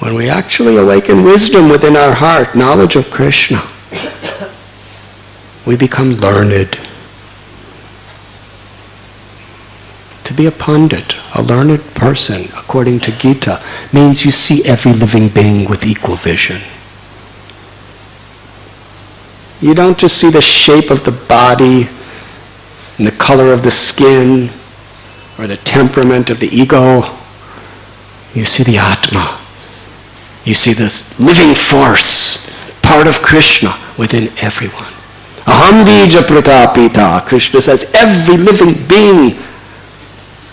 When we actually awaken wisdom within our heart, knowledge of Krishna, we become learned. To be a pundit, a learned person, according to Gita, means you see every living being with equal vision. You don't just see the shape of the body and the color of the skin or the temperament of the ego. You see the Atma. You see this living force, part of Krishna within everyone. Aham bija pratapita. Krishna says, every living being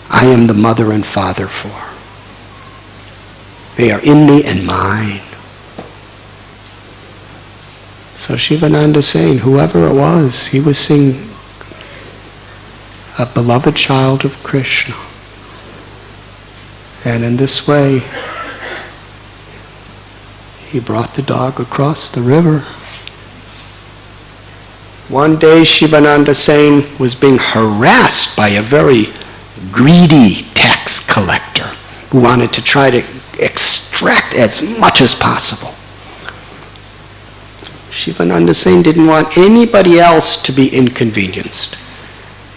I am the mother and father for. They are in me and mine. So Shivananda is saying, whoever it was, he was seeing a beloved child of Krishna. And in this way, he brought the dog across the river. One day Shivananda Singh was being harassed by a very greedy tax collector who wanted to try to extract as much as possible. Shivananda Singh didn't want anybody else to be inconvenienced.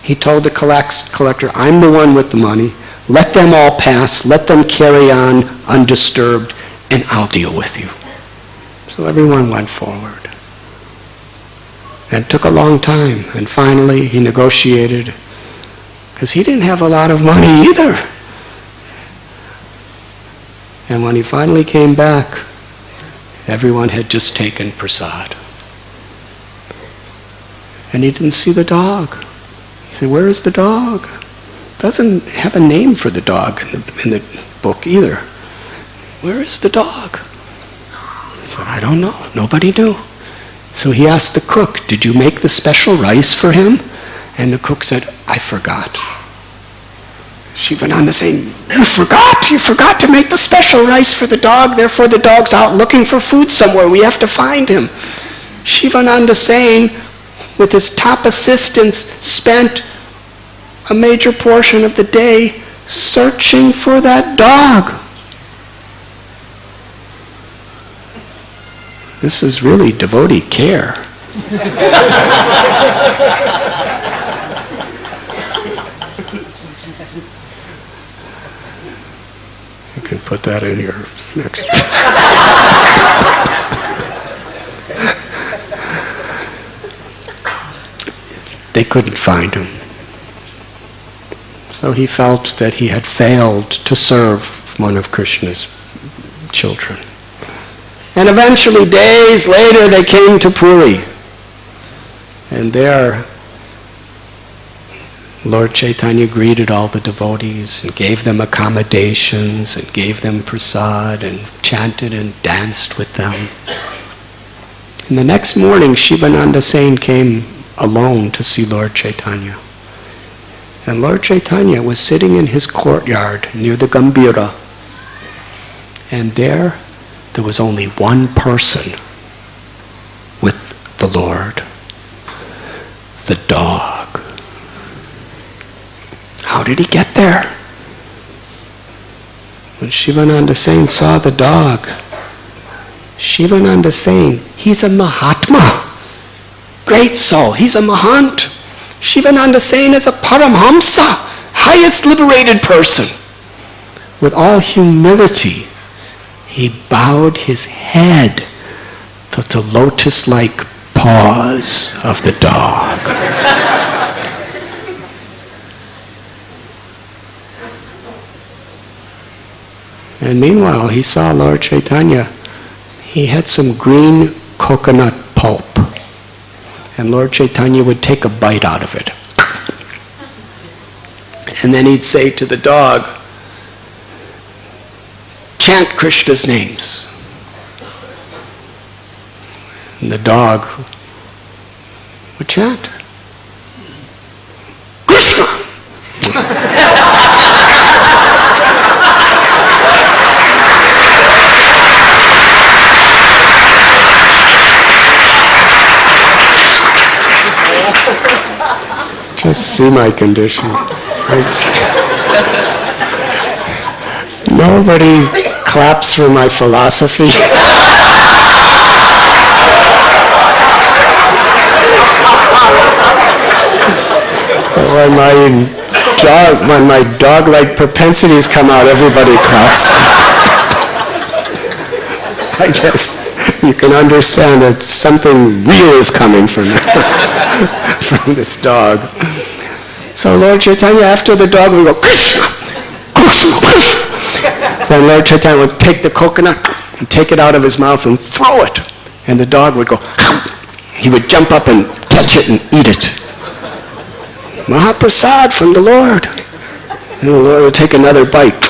He told the collector, I'm the one with the money. Let them all pass. Let them carry on undisturbed, and I'll deal with you. So everyone went forward. And it took a long time. And finally, he negotiated, because he didn't have a lot of money either. And when he finally came back, everyone had just taken prasad. And he didn't see the dog. He said, where is the dog? Doesn't have a name for the dog in the book either. Where is the dog? He said, I don't know. Nobody knew. So he asked the cook, did you make the special rice for him? And the cook said, I forgot. Shivananda saying, you forgot to make the special rice for the dog, therefore the dog's out looking for food somewhere, we have to find him. Shivananda saying, with his top assistants, spent a major portion of the day searching for that dog. This is really devotee care. You can put that in your next. They couldn't find him. So he felt that he had failed to serve one of Krishna's children. And eventually, days later, they came to Puri. And there, Lord Chaitanya greeted all the devotees and gave them accommodations and gave them prasad and chanted and danced with them. And the next morning, Shivananda Singh came alone to see Lord Chaitanya. And Lord Chaitanya was sitting in his courtyard near the Gambhira. And there was only one person with the Lord. The dog. How did he get there? When Shivananda Sain saw the dog, Shivananda Sain, he's a Mahatma. Great soul, he's a Mahant. Shivananda Sain is a Paramhamsa, highest liberated person. With all humility, he bowed his head to the lotus-like paws of the dog. And meanwhile, he saw Lord Chaitanya. He had some green coconut pulp. And Lord Chaitanya would take a bite out of it. And then he'd say to the dog, chant Krishna's names. And the dog would chant, Krishna! Just see my condition. Nobody claps for my philosophy. When my dog-like propensities come out, everybody claps. I guess you can understand that something real is coming from this dog. So Lord Chaitanya, after the dog would go, Krishna, Krishna, Krishna. Then Lord Chaitanya would take the coconut and take it out of his mouth and throw it. And the dog would go, he would jump up and catch it and eat it. Mahaprasad from the Lord. And the Lord would take another bite.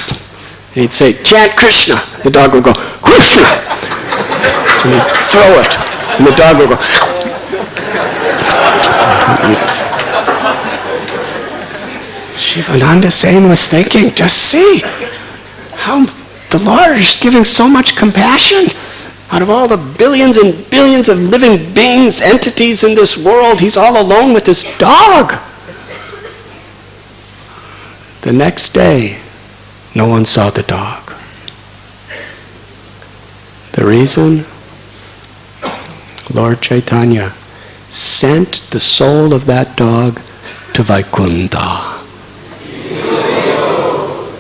And he'd say, chant Krishna. The dog would go, Krishna. And he'd throw it. And the dog would go, Shivananda Sain was thinking, just see how the Lord is giving so much compassion. Out of all the billions and billions of living beings, entities in this world, he's all alone with this dog. The next day, no one saw the dog. The reason? Lord Chaitanya sent the soul of that dog to Vaikuntha,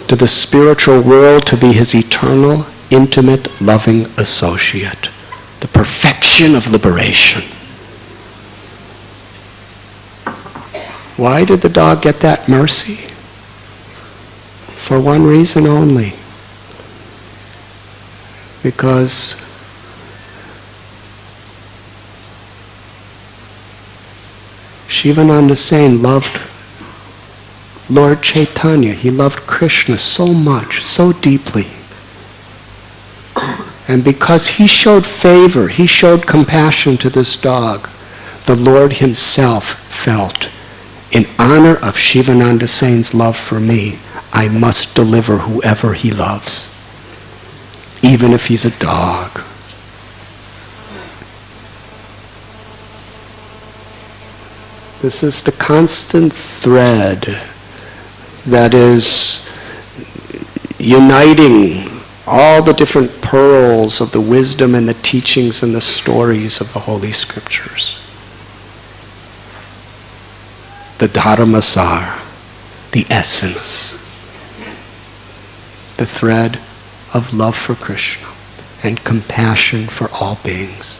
to the spiritual world, to be his eternal, intimate, loving associate, the perfection of liberation. Why did the dog get that mercy? For one reason only. Because Shivananda Sain loved Lord Chaitanya. He loved Krishna so much, so deeply. And because he showed favor, he showed compassion to this dog, the Lord himself felt, in honor of Shivananda Sain's love for me, I must deliver whoever he loves, even if he's a dog. This is the constant thread that is uniting all the different pearls of the wisdom and the teachings and the stories of the Holy Scriptures. The Dharmasar, the essence, the thread of love for Krishna and compassion for all beings.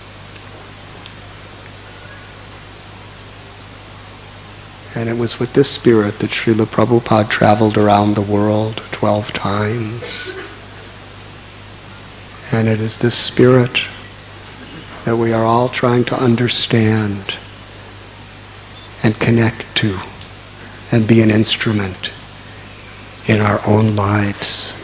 And it was with this spirit that Srila Prabhupada traveled around the world 12 times. And it is this spirit that we are all trying to understand and connect to and be an instrument in our own lives.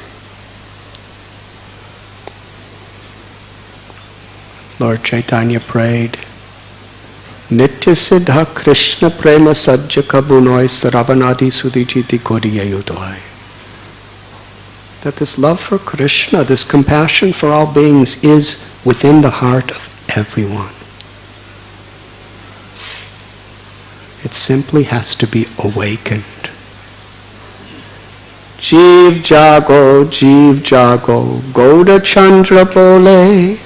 Lord Chaitanya prayed, Nitya Siddha Krishna Prema Sajja Kabunoi Saravanadi Sudijiti Kodiyayudoi. That this love for Krishna, this compassion for all beings is within the heart of everyone. It simply has to be awakened. Jeev jago, Goda Chandra bole,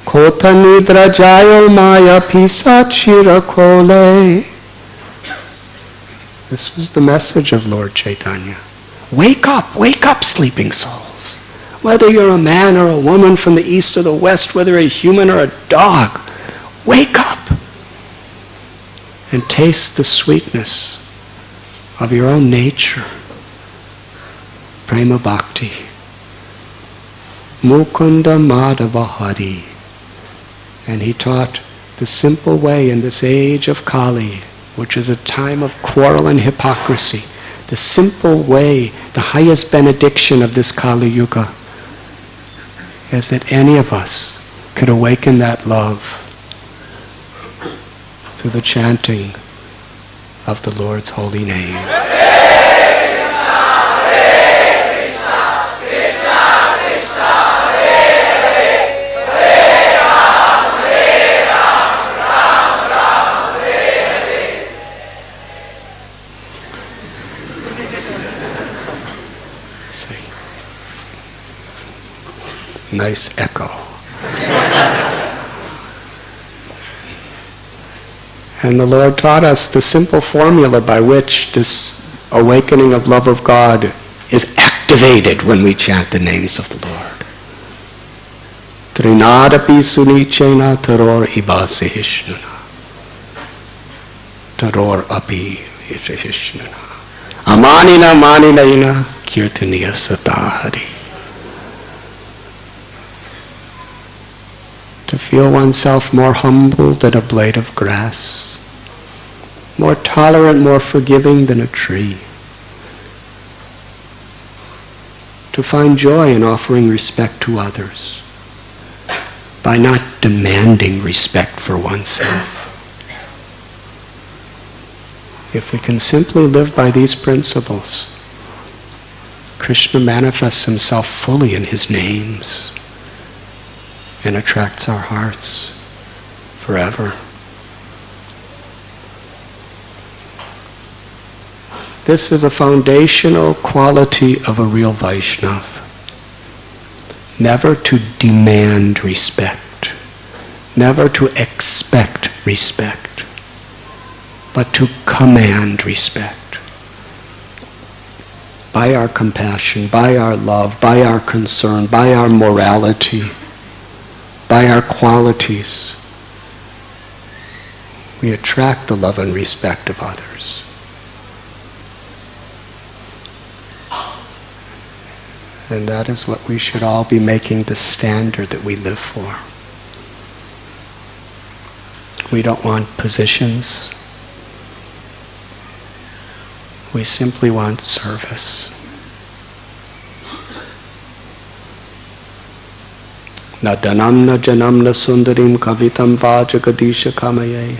Kota nidra jayo maya pisachira kole. This was the message of Lord Chaitanya. Wake up, sleeping souls. Whether you're a man or a woman from the east or the west, whether a human or a dog, wake up and taste the sweetness of your own nature. Prema Bhakti. Mukunda Madhava Hari. And he taught the simple way in this age of Kali, which is a time of quarrel and hypocrisy. The simple way, the highest benediction of this Kali Yuga, is that any of us could awaken that love through the chanting of the Lord's holy name. Nice echo. And the Lord taught us the simple formula by which this awakening of love of God is activated when we chant the names of the Lord. Trinadapi sunichena taror ibasihishnuna. Taror api ishishnuna. Amanina maninaina kirtaniya satahari. To feel oneself more humble than a blade of grass, more tolerant, more forgiving than a tree. To find joy in offering respect to others by not demanding respect for oneself. If we can simply live by these principles, Krishna manifests himself fully in his names and attracts our hearts forever. This is a foundational quality of a real Vaishnava. Never to demand respect, never to expect respect, but to command respect. By our compassion, by our love, by our concern, by our morality, by our qualities, we attract the love and respect of others. And that is what we should all be making the standard that we live for. We don't want positions. We simply want service. Na dhanamna janamna sundarim kavitam vajagadisha kamaye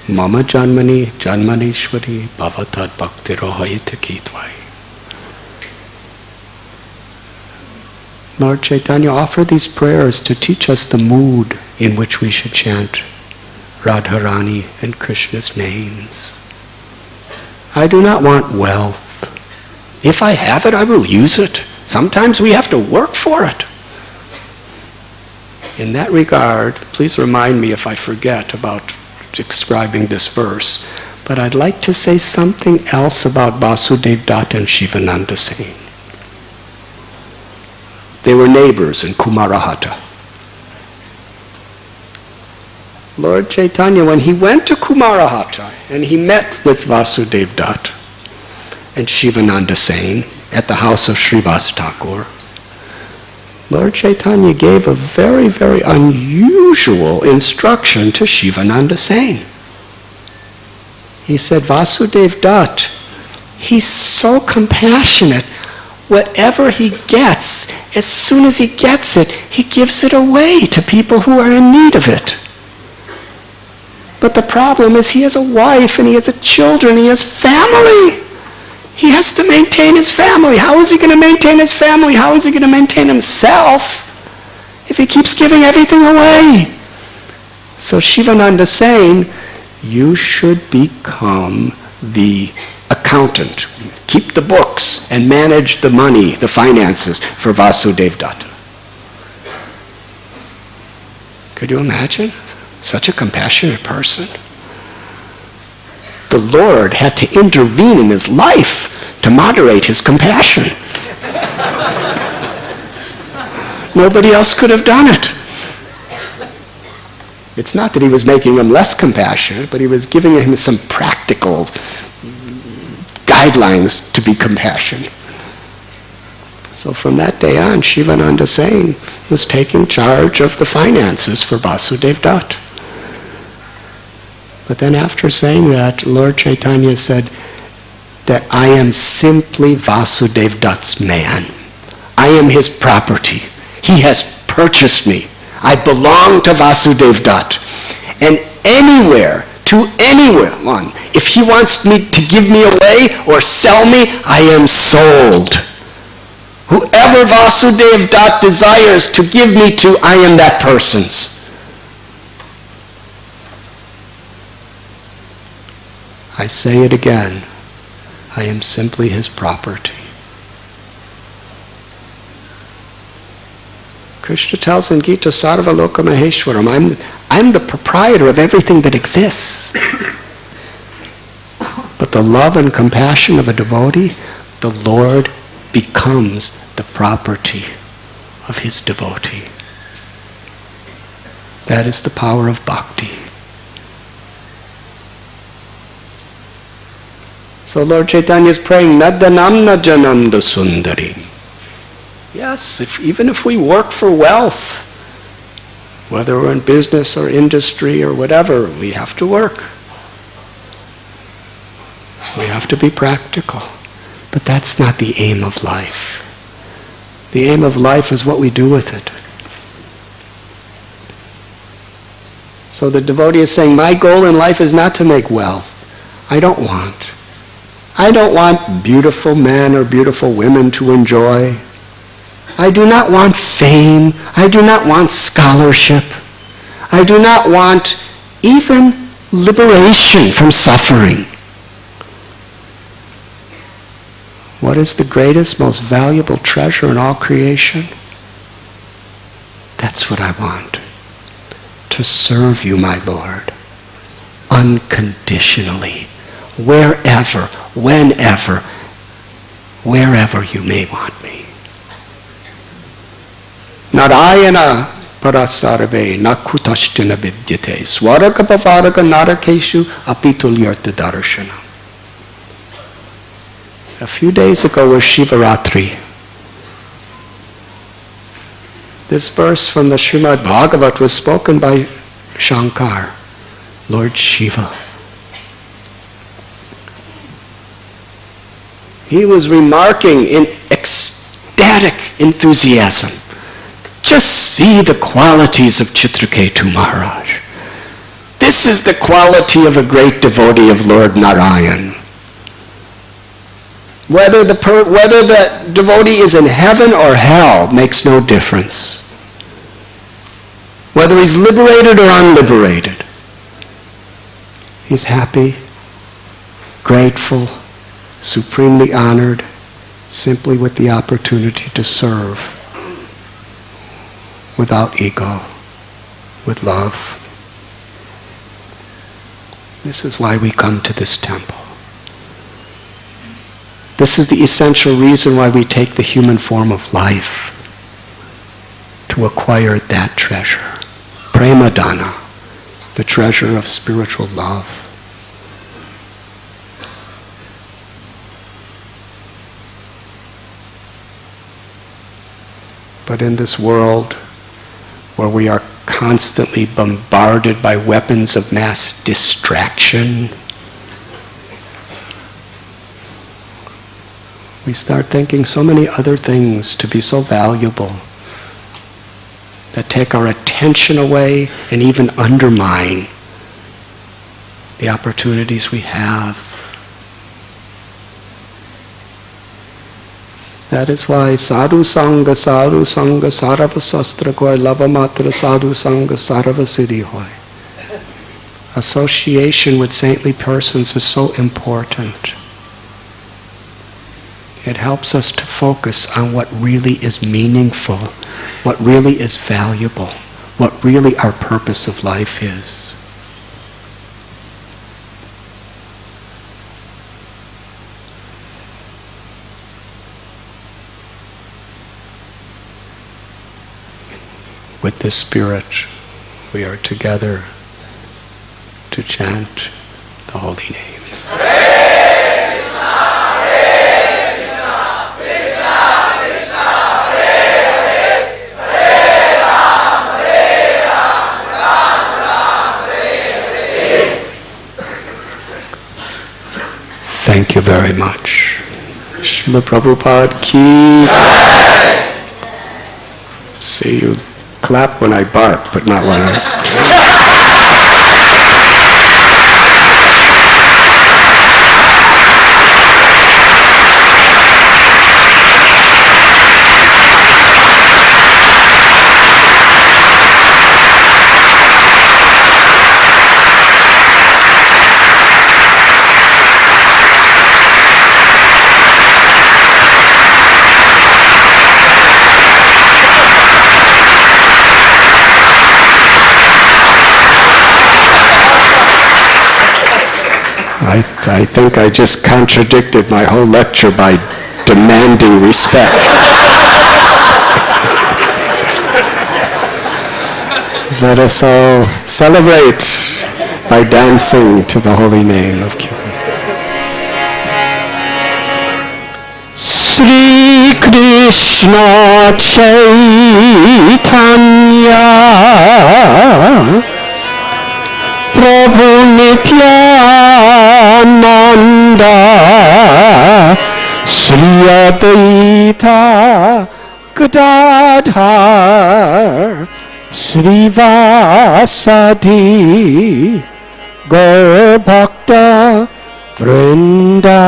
mama janmani janmanishwari bhavatad bhaktirohayita kitvai. Lord Chaitanya offered these prayers to teach us the mood in which we should chant Radharani and Krishna's names. I do not want wealth. If I have it, I will use it. Sometimes we have to work for it. In that regard, please remind me if I forget about describing this verse, but I'd like to say something else about Vasudev Dutt and Shivananda Sen. They were neighbors in Kumarahata. Lord Chaitanya, when he went to Kumarahata and he met with Vasudev Dutt and Shivananda Sen at the house of Srivas Thakur, Lord Chaitanya gave a very, very unusual instruction to Shivananda Sen. He said, Vasudev Dutt, he's so compassionate. Whatever he gets, as soon as he gets it, he gives it away to people who are in need of it. But the problem is he has a wife and he has children, he has family. He has to maintain his family. How is he going to maintain his family? How is he going to maintain himself if he keeps giving everything away? So Shivananda is saying, you should become the accountant. keep the books, and manage the money, the finances for Vasudev Dutt. Could you imagine such a compassionate person? The Lord had to intervene in his life to moderate his compassion. Nobody else could have done it. It's not that he was making him less compassionate, but he was giving him some practical guidelines to be compassionate. So from that day on, Shivananda Sain was taking charge of the finances for Vasudev Dutt. But then after saying that, Lord Chaitanya said that I am simply Vasudev Dutt's man. I am his property. He has purchased me. I belong to Vasudev Dutt. And anywhere, to anyone, if he wants me to give me away or sell me, I am sold. Whoever Vasudev Dutt desires to give me to, I am that person's. I say it again, I am simply his property. Krishna tells in Gita, Sarva Loka Maheshwaram, I'm the proprietor of everything that exists. But the love and compassion of a devotee, the Lord becomes the property of his devotee. That is the power of bhakti. So Lord Chaitanya is praying, Nadanamna Jananda Sundari. Yes, even if we work for wealth, whether we're in business or industry or whatever, we have to work. We have to be practical. But that's not the aim of life. The aim of life is what we do with it. So the devotee is saying, my goal in life is not to make wealth. I don't want beautiful men or beautiful women to enjoy. I do not want fame. I do not want scholarship. I do not want even liberation from suffering. What is the greatest, most valuable treasure in all creation? That's what I want. To serve you, my Lord, unconditionally, wherever, whenever, wherever you may want me. Narayana parasarve nakutashtina vidyate swaraka pavaraka narakeshu apitulyarta darshana. A few days ago was Shivaratri. This verse from the Srimad Bhagavat was spoken by Shankar, Lord Shiva. He was remarking in ecstatic enthusiasm, just see the qualities of Chitraketu Maharaj. This is the quality of a great devotee of Lord Narayan. Whether the devotee is in heaven or hell makes no difference. Whether he's liberated or unliberated. He's happy, grateful, supremely honored, simply with the opportunity to serve without ego, with love. This is why we come to this temple. This is the essential reason why we take the human form of life, to acquire that treasure. Prema Dana, the treasure of spiritual love. But in this world where we are constantly bombarded by weapons of mass distraction, we start thinking so many other things to be so valuable that take our attention away and even undermine the opportunities we have. That is why sadhu sangha sarava sastra koi lava matra sadhu sangha sarava siddhi hoy. Association with saintly persons is so important. It helps us to focus on what really is meaningful, what really is valuable, what really our purpose of life is. With this spirit, we are together to chant the holy names. Hare Krishna, Hare Krishna, Krishna Krishna, Hare Hare, Hare Ram, Ram Ram, Hare Hare. Thank you very much. Srila Prabhupada ki jai. See, you clap when I bark, but not when I speak. I think I just contradicted my whole lecture by demanding respect. Let us all celebrate by dancing to the holy name of Krishna. Sri Krishna Chaitanya Prabhu Nityananda Sri Advaita Gadadhar Sri Vasadi Gaur Bhakta Vrinda.